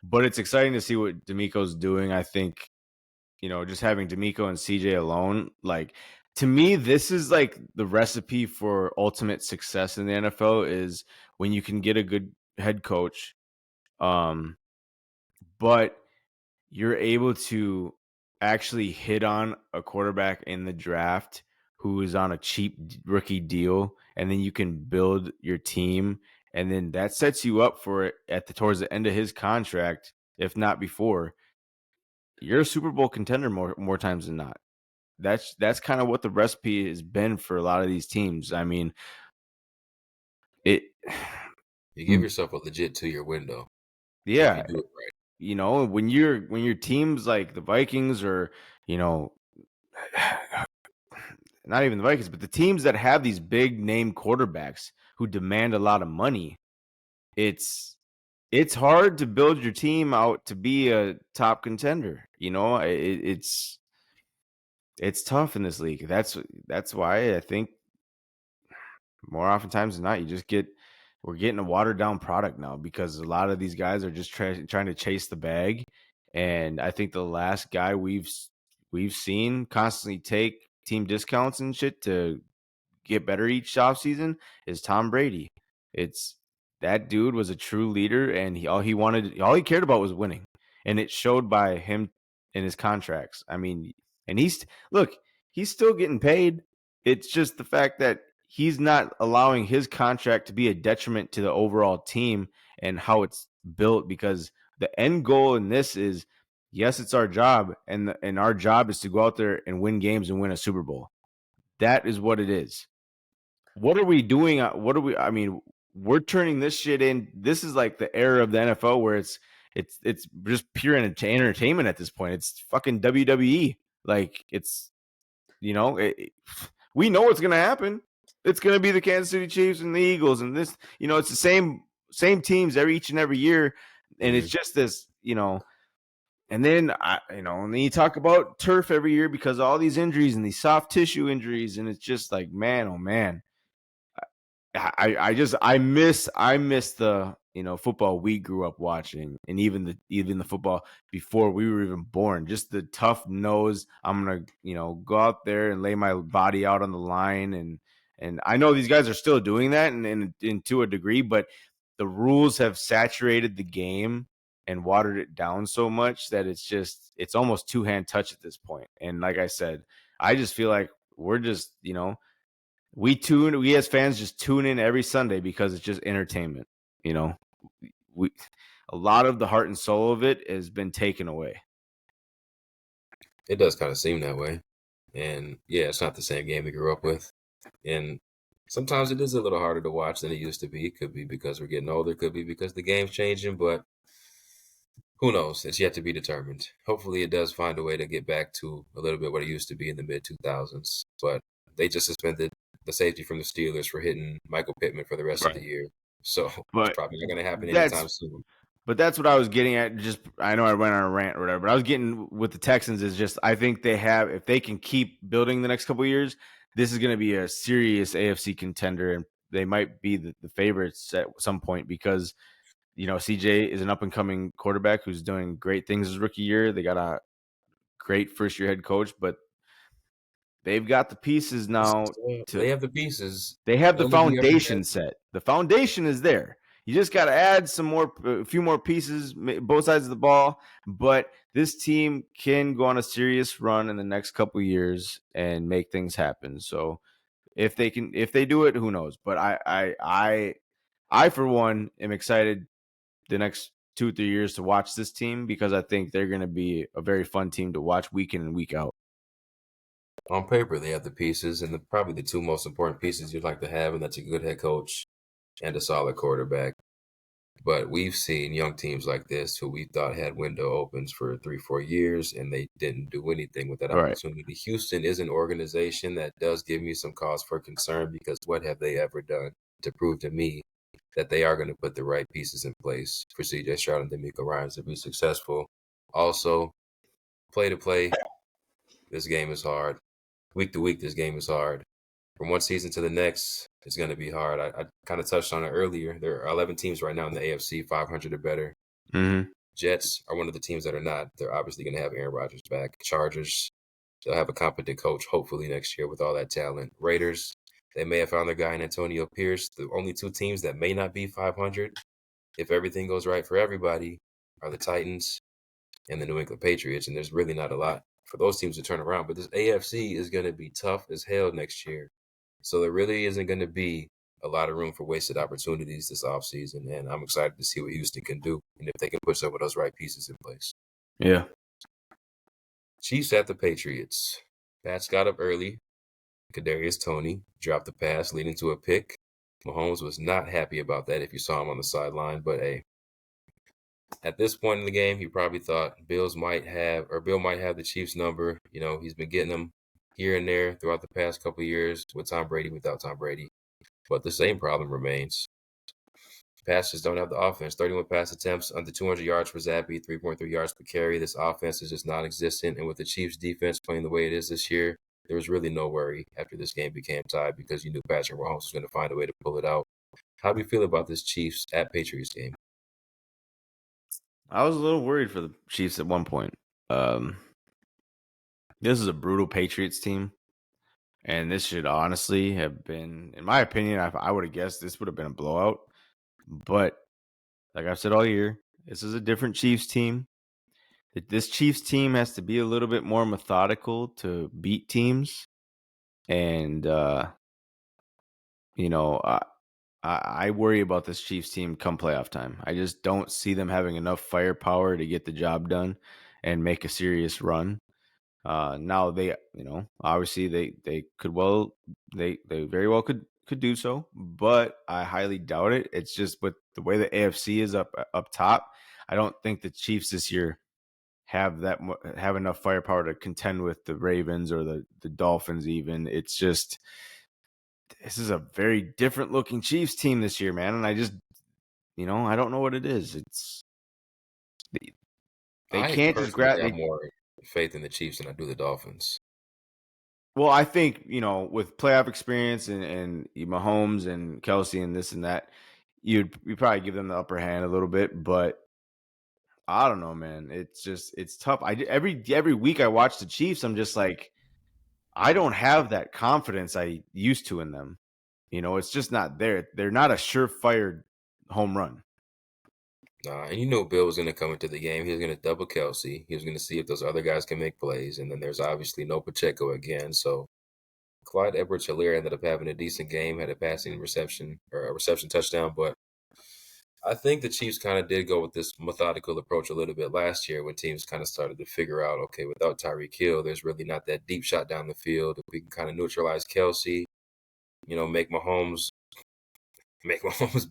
Speaker 2: But it's exciting to see what D'Amico's doing. I think, just having D'Amico and CJ alone, like, to me, this is like the recipe for ultimate success in the NFL is when you can get a good head coach, but you're able to actually hit on a quarterback in the draft who is on a cheap rookie deal, and then you can build your team, and then that sets you up for it towards the end of his contract, if not before. You're a Super Bowl contender more times than not. That's kind of what the recipe has been for a lot of these teams. I mean, it.
Speaker 1: You give yourself a legit 2-year window if you
Speaker 2: Yeah,
Speaker 1: do it right.
Speaker 2: when your teams like the Vikings or you know not even the Vikings, but the teams that have these big name quarterbacks who demand a lot of money, it's hard to build your team out to be a top contender. It's tough in this league. That's why I think more oftentimes than not, we're getting a watered down product now because a lot of these guys are just trying to chase the bag, and I think the last guy we've seen constantly take team discounts and shit to get better each offseason is Tom Brady. It's That dude was a true leader, and all he cared about was winning, and it showed by him in his contracts. I mean, and he's still getting paid. It's just the fact that he's not allowing his contract to be a detriment to the overall team and how it's built, because the end goal in this is, yes, it's our job, and our job is to go out there and win games and win a Super Bowl. That is what it is. What are we doing? I mean, we're turning this shit in. This is like the era of the NFL where it's just pure entertainment at this point. It's fucking WWE. Like, it's, we know what's going to happen. It's going to be the Kansas City Chiefs and the Eagles, and this, it's the same teams each and every year, and it's
Speaker 1: Mm-hmm.
Speaker 2: just this, and then and then you talk about turf every year because of all these injuries and these soft tissue injuries, and it's just like, man, oh man, I miss the football we grew up watching, and even the football before we were even born. Just the tough nose. I'm gonna go out there and lay my body out on the line, and I know these guys are still doing that, and to a degree, but the rules have saturated the game and watered it down so much that it's almost two-hand touch at this point. And like I said, I just feel like we're just we as fans just tune in every Sunday because it's just entertainment. You know, we a lot of the heart and soul of it has been taken away.
Speaker 1: It does kind of seem that way. And yeah, it's not the same game we grew up with. And sometimes it is a little harder to watch than it used to be. Could be because we're getting older, could be because the game's changing, but who knows? It's yet to be determined. Hopefully it does find a way to get back to a little bit what it used to be in the mid 2000s. But they just suspended the safety from the Steelers for hitting Michael Pittman for the rest of the
Speaker 2: Right.
Speaker 1: year. So it's
Speaker 2: But
Speaker 1: probably not going to happen
Speaker 2: that's
Speaker 1: anytime soon.
Speaker 2: but that's what I was getting at. Just, I know I went on a rant or whatever, but I was getting with the Texans is just, I think if they can keep building the next couple of years, this is going to be a serious AFC contender, and they might be the favorites at some point because CJ is an up and coming quarterback who's doing great things his rookie year. They got a great first year head coach, but they've got the pieces now
Speaker 1: They
Speaker 2: to
Speaker 1: have the pieces.
Speaker 2: they have the
Speaker 1: Will it be ever
Speaker 2: foundation
Speaker 1: good?
Speaker 2: set. The foundation is there. You just got to add a few more pieces, both sides of the ball. But this team can go on a serious run in the next couple of years and make things happen. So if they do it, who knows? But I for one am excited the next 2 or 3 years to watch this team because I think they're going to be a very fun team to watch week in and week out.
Speaker 1: On paper, they have the pieces, and probably the two most important pieces you'd like to have, and that's a good head coach and a solid quarterback. But we've seen young teams like this who we thought had window opens for 3, 4 years, and they didn't do anything with that
Speaker 2: All right.
Speaker 1: opportunity. Houston is an organization that does give me some cause for concern because what have they ever done to prove to me that they are going to put the right pieces in place for CJ Stroud and D'Amico Ryans to be successful? Also, play to play, this game is hard. Week to week, this game is hard. From one season to the next, it's going to be hard. I kind of touched on it earlier. There are 11 teams right now in the AFC, 500 or better.
Speaker 2: Mm-hmm.
Speaker 1: Jets are one of the teams that are not. They're obviously going to have Aaron Rodgers back. Chargers, they'll have a competent coach hopefully next year with all that talent. Raiders, they may have found their guy in Antonio Pierce. The only two teams that may not be 500 if everything goes right for everybody are the Titans and the New England Patriots, and there's really not a lot for those teams to turn around. But this AFC is going to be tough as hell next year. So there really isn't going to be a lot of room for wasted opportunities this offseason, and I'm excited to see what Houston can do and if they can put some of those right pieces in place.
Speaker 2: Yeah.
Speaker 1: Chiefs at the Patriots. Pats got up early. Kadarius Toney dropped the pass, leading to a pick. Mahomes was not happy about that if you saw him on the sideline, but hey, at this point in the game, he probably thought Bill might have the Chiefs number. You know, he's been getting them here and there throughout the past couple of years with Tom Brady, without Tom Brady. But the same problem remains. Pastors don't have the offense. 31 pass attempts, under 200 yards for Zappy, 3.3 yards per carry. This offense is just non-existent. And with the Chiefs' defense playing the way it is this year, there was really no worry after this game became tied because you knew Patrick Mahomes was going to find a way to pull it out. How do you feel about this Chiefs at Patriots game?
Speaker 2: I was a little worried for the Chiefs at one point. This is a brutal Patriots team, and this should honestly have been, in my opinion, I would have guessed this would have been a blowout. But like I've said all year, this is a different Chiefs team. This Chiefs team has to be a little bit more methodical to beat teams, and I worry about this Chiefs team come playoff time. I just don't see them having enough firepower to get the job done and make a serious run. Now they, obviously they very well could do so, but I highly doubt it. It's just with the way the AFC is up top, I don't think the Chiefs this year have enough firepower to contend with the Ravens or the Dolphins even. It's just, this is a very different looking Chiefs team this year, man. And I just, I don't know what it is. It's they
Speaker 1: I
Speaker 2: can't just
Speaker 1: personally
Speaker 2: grab.
Speaker 1: have more faith in the Chiefs than I do the Dolphins.
Speaker 2: Well, I think, with playoff experience and Mahomes and Kelsey and this and that, you'd probably give them the upper hand a little bit. But I don't know, man. It's tough. Every week I watch the Chiefs, I'm just like, I don't have that confidence I used to in them. It's just not there. They're not a surefire home run.
Speaker 1: And you know Bill was going to come into the game. He was going to double Kelsey. He was going to see if those other guys can make plays. And then there's obviously no Pacheco again. So Clyde Edwards-Helaire ended up having a decent game, had a passing reception or a reception touchdown. But I think the Chiefs kind of did go with this methodical approach a little bit last year when teams kind of started to figure out, okay, without Tyreek Hill, there's really not that deep shot down the field. If we can kind of neutralize Kelsey, make Mahomes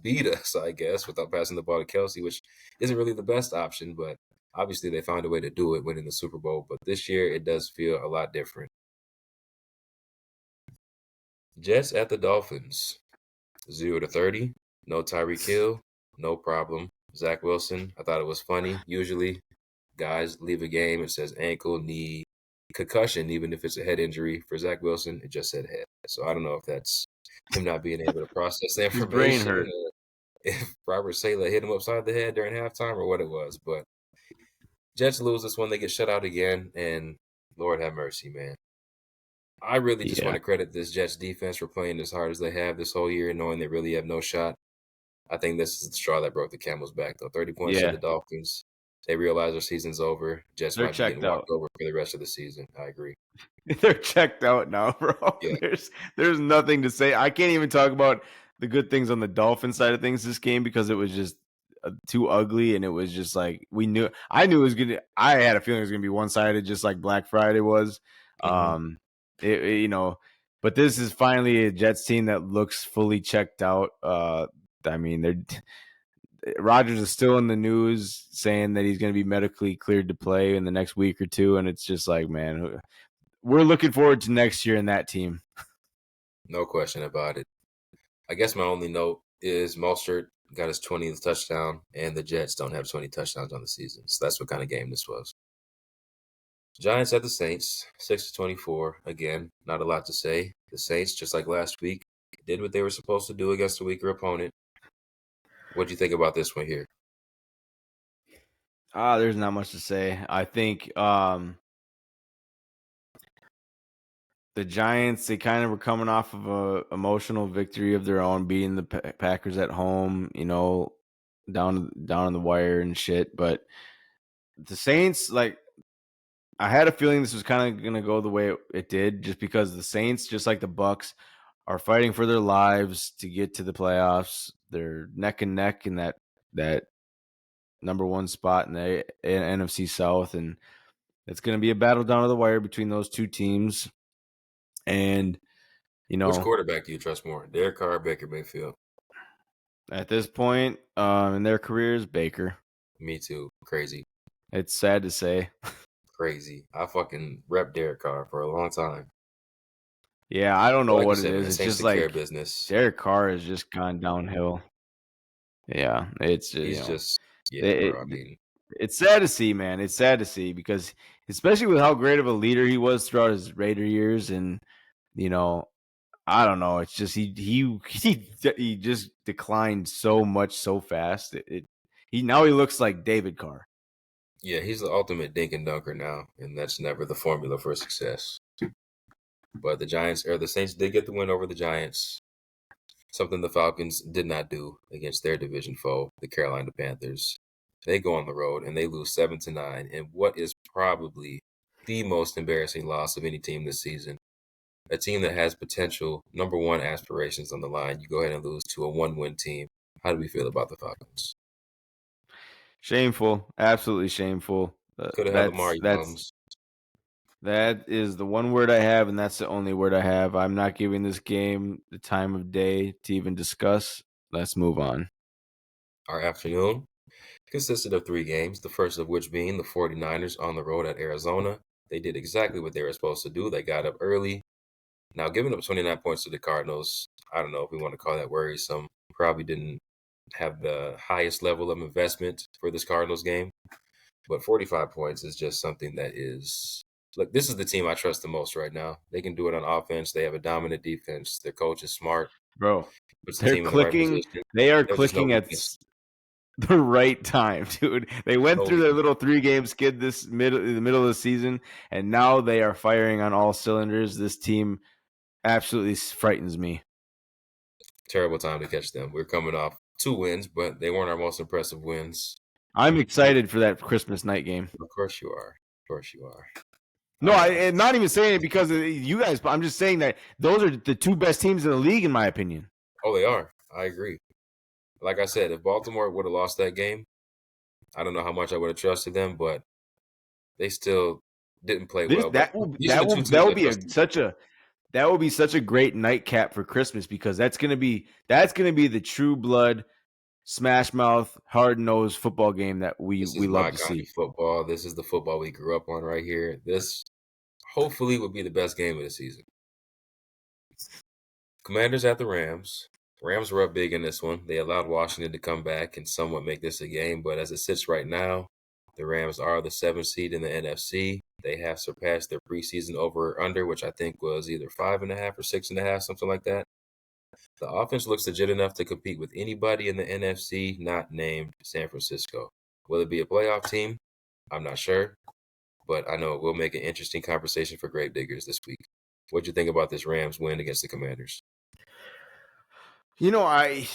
Speaker 1: beat us, I guess, without passing the ball to Kelsey, which isn't really the best option, but obviously they found a way to do it, winning the Super Bowl. But this year, it does feel a lot different. Jets at the Dolphins, 0-30, no Tyreek Hill, no problem. Zach Wilson, I thought it was funny. Usually, guys leave a game, it says ankle, knee, concussion, even if it's a head injury. For Zach Wilson, it just said head. So I don't know if that's him not being able to process the
Speaker 2: His brain
Speaker 1: information.
Speaker 2: hurt.
Speaker 1: If Robert Saleh hit him upside the head during halftime or what it was. But Jets lose this one, they get shut out again, and Lord have mercy, man. I really just want to credit this Jets defense for playing as hard as they have this whole year, knowing they really have no shot. I think this is the straw that broke the camel's back, though. 30 points to the Dolphins. They realize their season's over. Jets might be getting walked over for the rest of the season. I agree.
Speaker 2: They're checked out now, bro.
Speaker 1: Yeah.
Speaker 2: There's nothing to say. I can't even talk about the good things on the Dolphin side of things this game because it was just too ugly, and it was just like I knew it was gonna. I had a feeling it was gonna be one sided, just like Black Friday was.
Speaker 1: Mm-hmm.
Speaker 2: But this is finally a Jets team that looks fully checked out. I mean, Rodgers is still in the news saying that he's going to be medically cleared to play in the next week or two, and it's just like, man, we're looking forward to next year in that team.
Speaker 1: No question about it. I guess my only note is Mostert got his 20th touchdown, and the Jets don't have 20 touchdowns on the season. So that's what kind of game this was. Giants at the Saints, 6-24. Again, not a lot to say. The Saints, just like last week, did what they were supposed to do against a weaker opponent. What do you think about this one here?
Speaker 2: There's not much to say. I think the Giants, they kind of were coming off of a emotional victory of their own, beating the Packers at home, down on the wire and shit. But the Saints, like, I had a feeling this was kind of going to go the way it did, just because the Saints, just like the Bucks, are fighting for their lives to get to the playoffs. They're neck and neck in that number one spot in the NFC South, and it's going to be a battle down to the wire between those two teams. And
Speaker 1: Which quarterback do you trust more, Derek Carr or Baker Mayfield?
Speaker 2: At this point in their careers, Baker.
Speaker 1: Me too. Crazy.
Speaker 2: It's sad to say.
Speaker 1: Crazy. I fucking rep Derek Carr for a long time.
Speaker 2: Yeah, I don't know
Speaker 1: Like you
Speaker 2: what it
Speaker 1: said, man,
Speaker 2: is. It's
Speaker 1: Saints
Speaker 2: just
Speaker 1: take care
Speaker 2: like
Speaker 1: of business.
Speaker 2: Derek Carr has just gone downhill. Yeah, it's
Speaker 1: He's just
Speaker 2: it,
Speaker 1: bro. I mean,
Speaker 2: it's sad to see, man. It's sad to see because especially with how great of a leader he was throughout his Raider years, and I don't know. It's just he just declined so much so fast. He looks like David Carr.
Speaker 1: yeah, he's the ultimate dink and dunker now, and that's never the formula for success. But the Saints did get the win over the Giants. Something the Falcons did not do against their division foe, the Carolina Panthers. They go on the road and they lose 7-9 in what is probably the most embarrassing loss of any team this season. A team that has potential number one aspirations on the line, you go ahead and lose to a one-win team. How do we feel about the Falcons?
Speaker 2: Shameful, absolutely shameful.
Speaker 1: Could have had Lamar Jones.
Speaker 2: That is the one word I have, and that's the only word I have. I'm not giving this game the time of day to even discuss. Let's move on.
Speaker 1: Our afternoon consisted of 3 games, the first of which being the 49ers on the road at Arizona. They did exactly what they were supposed to do. They got up early. Now, giving up 29 points to the Cardinals, I don't know if we want to call that worrisome. Probably didn't have the highest level of investment for this Cardinals game. But 45 points is just something that is. Look, this is the team I trust the most right now. They can do it on offense. They have a dominant defense. Their coach is smart.
Speaker 2: Bro,
Speaker 1: Puts the
Speaker 2: they're
Speaker 1: team in the right
Speaker 2: clicking.
Speaker 1: position.
Speaker 2: They are
Speaker 1: There's just no
Speaker 2: clicking at
Speaker 1: weakness.
Speaker 2: the right time, dude. They went
Speaker 1: No
Speaker 2: through their
Speaker 1: weakness.
Speaker 2: little 3-game skid in the middle of the season, and now they are firing on all cylinders. This team absolutely frightens me.
Speaker 1: Terrible time to catch them. We're coming off 2 wins, but they weren't our most impressive wins.
Speaker 2: I'm excited for that Christmas night game.
Speaker 1: Of course you are. Of course you are.
Speaker 2: No, I'm not even saying it because of you guys, but I'm just saying that those are the 2 best teams in the league, in my opinion.
Speaker 1: Oh, they are. I agree. Like I said, if Baltimore would have lost that game, I don't know how much I would have trusted them, but they still didn't play well. But these are the 2 teams I trust.
Speaker 2: That will be such a great nightcap for Christmas because that's gonna be the true blood, smash mouth, hard nosed football game that we love to see.
Speaker 1: Football. This is the football we grew up on right here. This hopefully will be the best game of the season. Commanders at the Rams. Rams were up big in this one. They allowed Washington to come back and somewhat make this a game, but as it sits right now, the Rams are the 7th seed in the NFC. They have surpassed their preseason over/under, which I think was either 5.5 or 6.5, something like that. The offense looks legit enough to compete with anybody in the NFC not named San Francisco. Will it be a playoff team? I'm not sure, but I know it will make an interesting conversation for grave diggers this week. What'd you think about this Rams win against the Commanders?
Speaker 2: I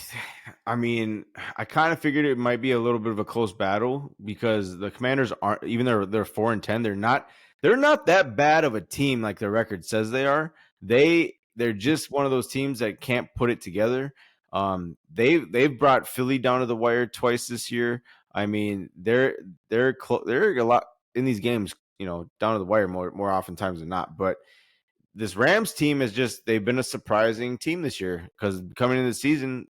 Speaker 2: mean, I kind of figured it might be a little bit of a close battle because the Commanders aren't, even though they're 4-10, they're not that bad of a team like their record says they are. They're just one of those teams that can't put it together. They've brought Philly down to the wire twice this year. I mean, they're a lot in these games, down to the wire more oftentimes than not, but this Rams team they've been a surprising team this year because coming into the season,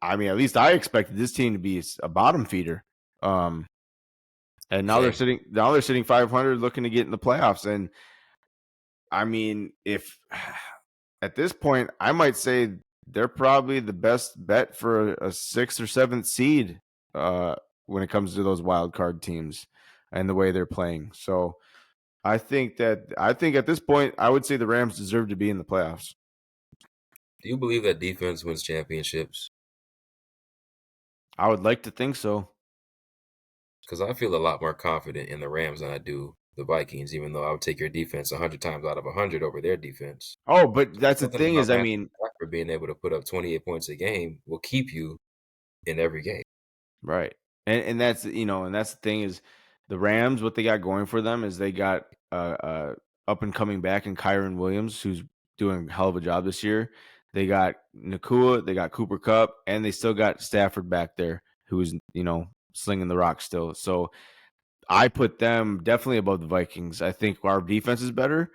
Speaker 2: I mean, at least I expected this team to be a bottom feeder. And now they're sitting 500 looking to get in the playoffs. And I mean, if at this point, I might say they're probably the best bet for a 6th or 7th seed when it comes to those wild card teams and the way they're playing. So I think at this point, I would say the Rams deserve to be in the playoffs.
Speaker 1: Do you believe that defense wins championships?
Speaker 2: I would like to think so.
Speaker 1: because I feel a lot more confident in the Rams than I do the Vikings, even though I would take your defense 100 times out of 100 over their defense.
Speaker 2: Oh, but that's the
Speaker 1: Something
Speaker 2: thing
Speaker 1: about
Speaker 2: is, I
Speaker 1: Matthew
Speaker 2: mean,
Speaker 1: Stafford being able to put up 28 points a game will keep you in every game.
Speaker 2: right. And that's and that's the thing is the Rams, what they got going for them is they got up and coming back in Kyron Williams, who's doing a hell of a job this year. They got Nakua, they got Cooper Cup, and they still got Stafford back there, who's slinging the rock still. So I put them definitely above the Vikings. I think our defense is better,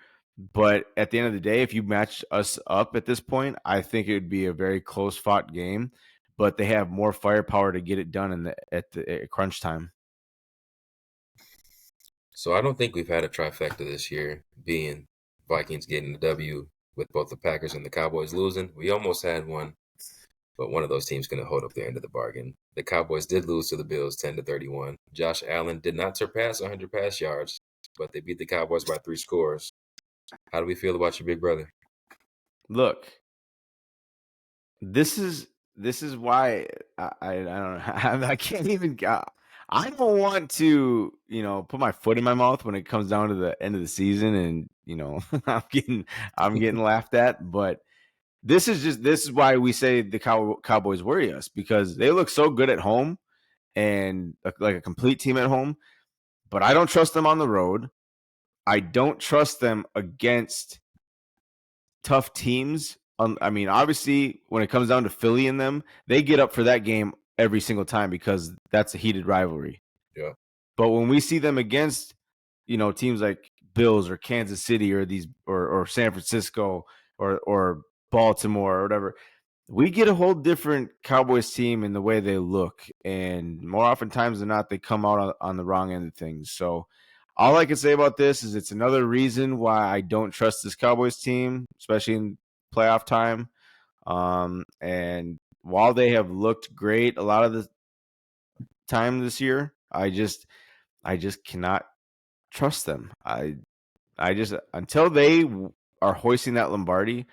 Speaker 2: but at the end of the day, if you match us up at this point, I think it would be a very close fought game. But they have more firepower to get it done at crunch time.
Speaker 1: So I don't think we've had a trifecta this year, being Vikings getting the W with both the Packers and the Cowboys losing. We almost had one, but one of those teams going to hold up their end of the bargain. The Cowboys did lose to the Bills 10-31. Josh Allen did not surpass 100 pass yards, but they beat the Cowboys by 3 scores. How do we feel about your big brother?
Speaker 2: Look, this is why I don't know. I can't even. I don't want to put my foot in my mouth when it comes down to the end of the season, and I'm getting laughed at, but. This is why we say the Cowboys worry us, because they look so good at home and like a complete team at home, but I don't trust them on the road. I don't trust them against tough teams. I mean, obviously, when it comes down to Philly and them, they get up for that game every single time because that's a heated rivalry.
Speaker 1: Yeah.
Speaker 2: But when we see them against, teams like Bills or Kansas City or or San Francisco or Baltimore or whatever, we get a whole different Cowboys team in the way they look, and more oftentimes than not, they come out on the wrong end of things. So all I can say about this is it's another reason why I don't trust this Cowboys team, especially in playoff time. And while they have looked great a lot of the time this year, I just cannot trust them. I just until they are hoisting that Lombardi,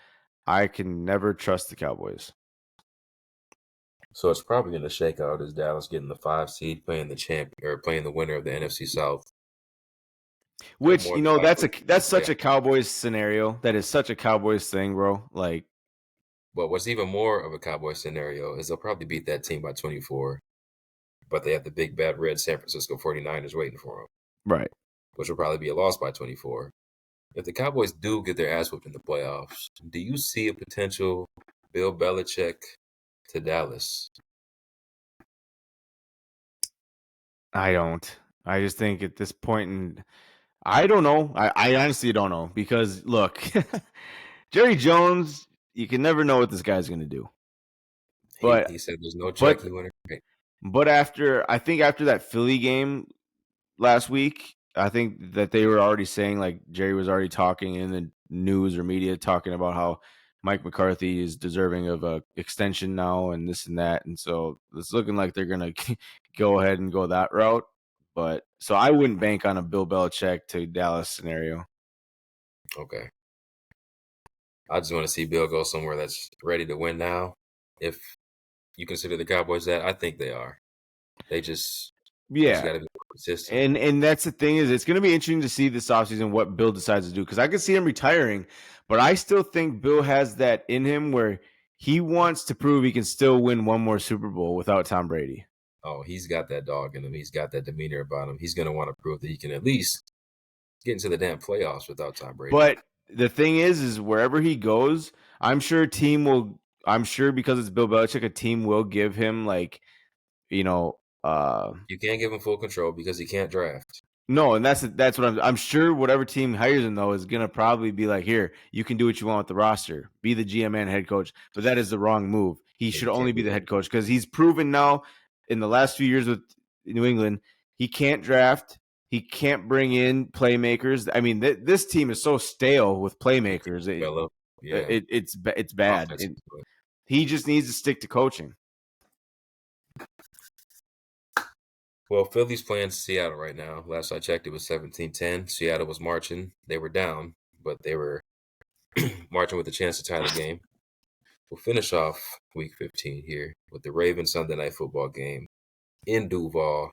Speaker 2: I can never trust the Cowboys.
Speaker 1: So it's probably going to shake out as Dallas getting the 5 seed, playing the champ or playing the winner of the NFC South.
Speaker 2: Which that's such
Speaker 1: Yeah.
Speaker 2: a Cowboys scenario. That is such a Cowboys thing, bro. Like,
Speaker 1: But what's even more of a Cowboy scenario is they'll probably beat that team by 24, but they have the big bad red San Francisco 49ers waiting for them,
Speaker 2: right?
Speaker 1: which will probably be a loss by 24. If the Cowboys do get their ass whooped in the playoffs, do you see a potential Bill Belichick to Dallas?
Speaker 2: I don't. I just think at this point, I don't know. I honestly don't know, because look, Jerry Jones, you can never know what this guy's going to do.
Speaker 1: He said there's no Chucky winner.
Speaker 2: But after that Philly game last week, I think that they were already saying, like, Jerry was already talking in the news or media talking about how Mike McCarthy is deserving of a extension now and this and that. And so it's looking like they're going to go ahead and go that route. But so I wouldn't bank on a Bill Belichick to Dallas scenario.
Speaker 1: Okay. I just want to see Bill go somewhere that's ready to win now. If you consider the Cowboys that, I think they are. They just got to be more consistent.
Speaker 2: And that's the thing, is it's going to be interesting to see this offseason what Bill decides to do, because I could see him retiring, but I still think Bill has that in him where he wants to prove he can still win one more Super Bowl without Tom Brady.
Speaker 1: Oh, he's got that dog in him. He's got that demeanor about him. He's going to want to prove that he can at least get into the damn playoffs without Tom Brady.
Speaker 2: But the thing is wherever he goes, I'm sure because it's Bill Belichick, a team will give him, like,
Speaker 1: you can't give him full control because he can't draft.
Speaker 2: No, and that's what I'm sure whatever team hires him, though, is going to probably be like, here, you can do what you want with the roster. Be the GM and head coach. But that is the wrong move. He should only be the head coach, because he's proven now in the last few years with New England, he can't draft. He can't bring in playmakers. I mean, this team is so stale with playmakers. It's bad. He just needs to stick to coaching.
Speaker 1: Well, Philly's playing Seattle right now. Last I checked, it was 17-10. Seattle was marching. They were down, but they were marching with a chance to tie the game. We'll finish off Week 15 here with the Ravens Sunday Night Football game in Duval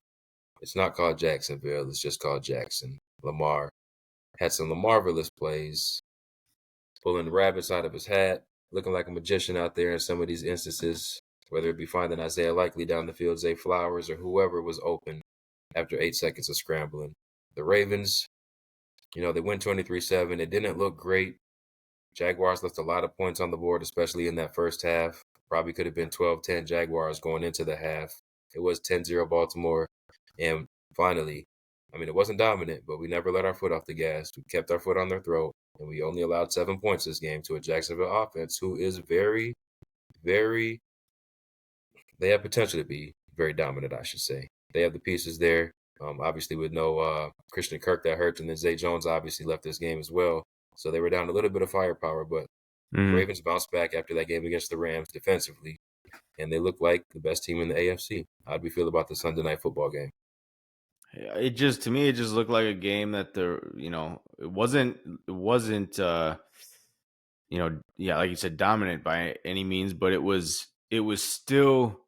Speaker 1: It's not called Jacksonville. It's just called Jackson. Lamar had some Lamarvelous plays, pulling rabbits out of his hat, looking like a magician out there in some of these instances, whether it be finding Isaiah Likely down the field, Zay Flowers, or whoever was open after 8 seconds of scrambling. The Ravens, they win 23-7. It didn't look great. Jaguars left a lot of points on the board, especially in that first half. Probably could have been 12-10 Jaguars going into the half. It was 10-0 Baltimore. And finally, it wasn't dominant, but we never let our foot off the gas. We kept our foot on their throat, and we only allowed 7 points this game to a Jacksonville offense who is very, very – they have potential to be very dominant, I should say. They have the pieces there. Obviously, with no Christian Kirk that hurt, and then Zay Jones obviously left this game as well. So they were down a little bit of firepower, but the Ravens bounced back after that game against the Rams defensively, and they look like the best team in the AFC. How'd we feel about the Sunday night football game?
Speaker 2: It just looked like a game that it wasn't like you said, dominant by any means, but it was still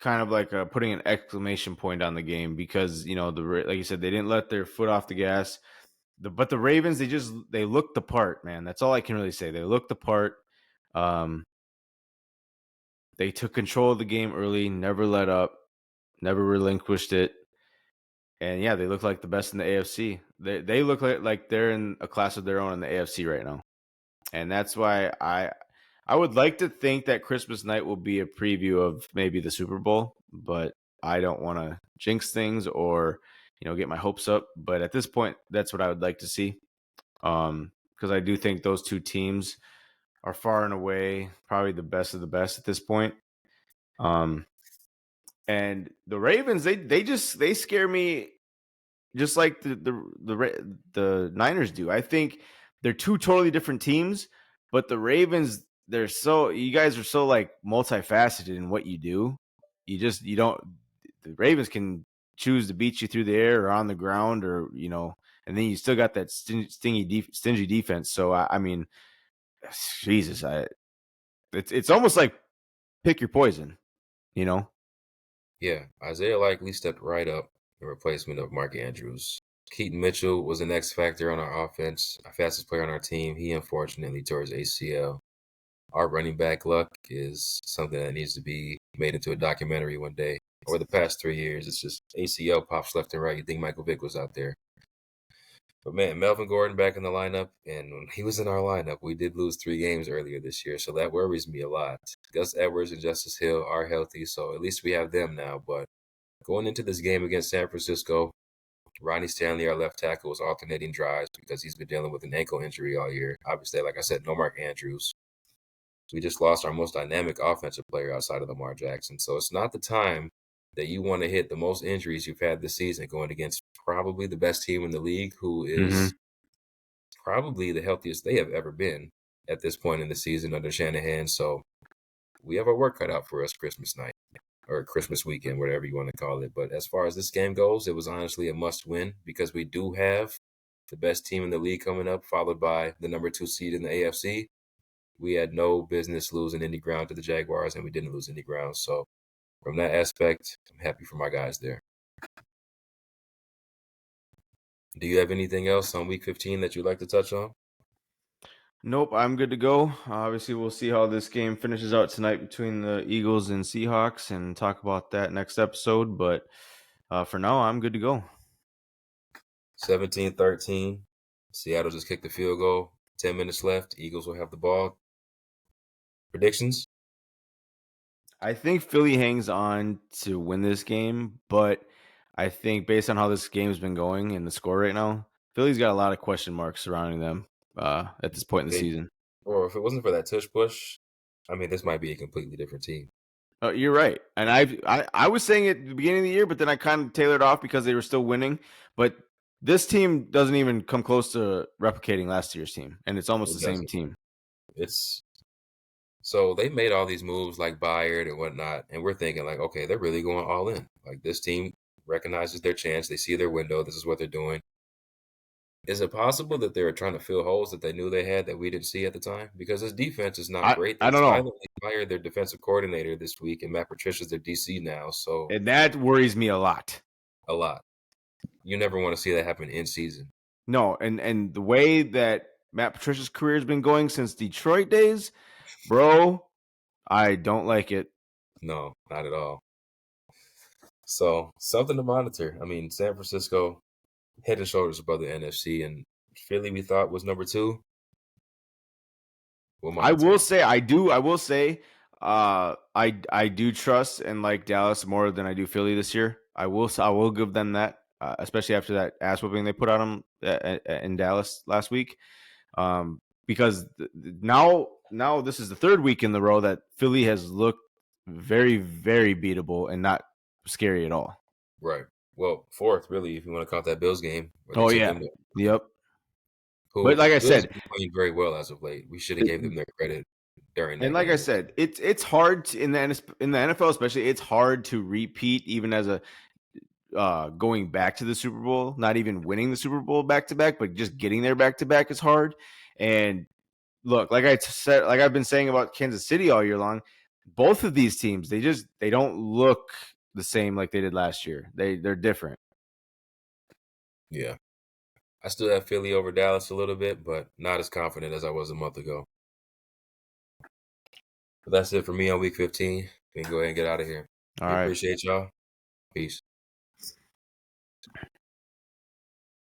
Speaker 2: kind of like putting an exclamation point on the game because like you said, they didn't let their foot off the gas. But the Ravens, they looked the part, man. That's all I can really say. They looked the part. They took control of the game early, never let up, never relinquished it. And yeah, they look like the best in the AFC. They look like they're in a class of their own in the AFC right now. And that's why I would like to think that Christmas night will be a preview of maybe the Super Bowl, but I don't want to jinx things or get my hopes up. But at this point, that's what I would like to see. Because I do think those two teams are far and away probably the best of the best at this point. And the Ravens, they scare me just like the Niners do. I think they're two totally different teams, but the Ravens, you guys are so like multifaceted in what you do. The Ravens can choose to beat you through the air or on the ground or, and then you still got that stingy defense. So I mean, Jesus, it's almost like pick your poison,
Speaker 1: Yeah, Isaiah Likely stepped right up in replacement of Mark Andrews. Keaton Mitchell was an X factor on our offense, our fastest player on our team. He unfortunately tore his ACL. Our running back luck is something that needs to be made into a documentary one day. Over the past 3 years, it's just ACL pops left and right. You think Michael Vick was out there. But man, Melvin Gordon back in the lineup, and when he was in our lineup, we did lose 3 games earlier this year, so that worries me a lot. Gus Edwards and Justice Hill are healthy, so at least we have them now. But going into this game against San Francisco, Ronnie Stanley, our left tackle, was alternating drives because he's been dealing with an ankle injury all year. Obviously, like I said, no Mark Andrews. We just lost our most dynamic offensive player outside of Lamar Jackson. So it's not the time that you want to hit the most injuries you've had this season going against probably the best team in the league who is probably the healthiest they have ever been at this point in the season under Shanahan. So we have our work cut out for us Christmas night or Christmas weekend, whatever you want to call it. But as far as this game goes, it was honestly a must win because we do have the best team in the league coming up, followed by the number 2 seed in the AFC. We had no business losing any ground to the Jaguars, and we didn't lose any ground. So from that aspect, I'm happy for my guys there. Do you have anything else on Week 15 that you'd like to touch on?
Speaker 2: Nope, I'm good to go. Obviously, we'll see how this game finishes out tonight between the Eagles and Seahawks and talk about that next episode. But for now, I'm good to go.
Speaker 1: 17-13. Seattle just kicked the field goal. 10 minutes left. Eagles will have the ball. Predictions?
Speaker 2: I think Philly hangs on to win this game, but I think based on how this game's been going and the score right now, Philly's got a lot of question marks surrounding them at this point in the season.
Speaker 1: Or if it wasn't for that tush push, this might be a completely different team.
Speaker 2: You're right. And I was saying it at the beginning of the year, but then I kind of tailored off because they were still winning. But this team doesn't even come close to replicating last year's team, and it's almost the same team.
Speaker 1: So they made all these moves like Bayard and whatnot, and we're thinking like, okay, they're really going all in. Like this team recognizes their chance. They see their window. This is what they're doing. Is it possible that they were trying to fill holes that they knew they had that we didn't see at the time? Because this defense is not great.
Speaker 2: I don't know.
Speaker 1: fired their defensive coordinator this week, and Matt Patricia's their DC now. So
Speaker 2: And that worries me a lot.
Speaker 1: a lot. You never want to see that happen in season.
Speaker 2: No, and the way that Matt Patricia's career has been going since Detroit days, bro, I don't like it.
Speaker 1: No, not at all. So something to monitor. I mean, San Francisco head and shoulders above the NFC, and Philly we thought was number 2. We'll
Speaker 2: I
Speaker 1: monitor
Speaker 2: will
Speaker 1: it.
Speaker 2: say, I will say, I do trust and like Dallas more than I do Philly this year. I will give them that, especially after that ass whipping they put on them in Dallas last week. Because now this is the third week in the row that Philly has looked very, very beatable and not scary at all.
Speaker 1: Right. Well, 4th, really, if you want to count that Bills game where they
Speaker 2: Oh
Speaker 1: took
Speaker 2: yeah,
Speaker 1: them to,
Speaker 2: yep. But
Speaker 1: who
Speaker 2: like
Speaker 1: the
Speaker 2: I
Speaker 1: Bills
Speaker 2: said,
Speaker 1: have been playing very well as of late. We should have gave them their credit during
Speaker 2: and
Speaker 1: that
Speaker 2: like I
Speaker 1: game.
Speaker 2: said, it's hard in the NFL especially. It's hard to repeat even as a going back to the Super Bowl, not even winning the Super Bowl back to back, but just getting there back to back is hard. And look, like I said, like I've been saying about Kansas City all year long, both of these teams they don't look the same like they did last year. They're different.
Speaker 1: Yeah. I still have Philly over Dallas a little bit, but not as confident as I was a month ago. But that's it for me on week 15. We can go ahead and get out of here.
Speaker 2: All
Speaker 1: We
Speaker 2: right.
Speaker 1: appreciate y'all. Peace.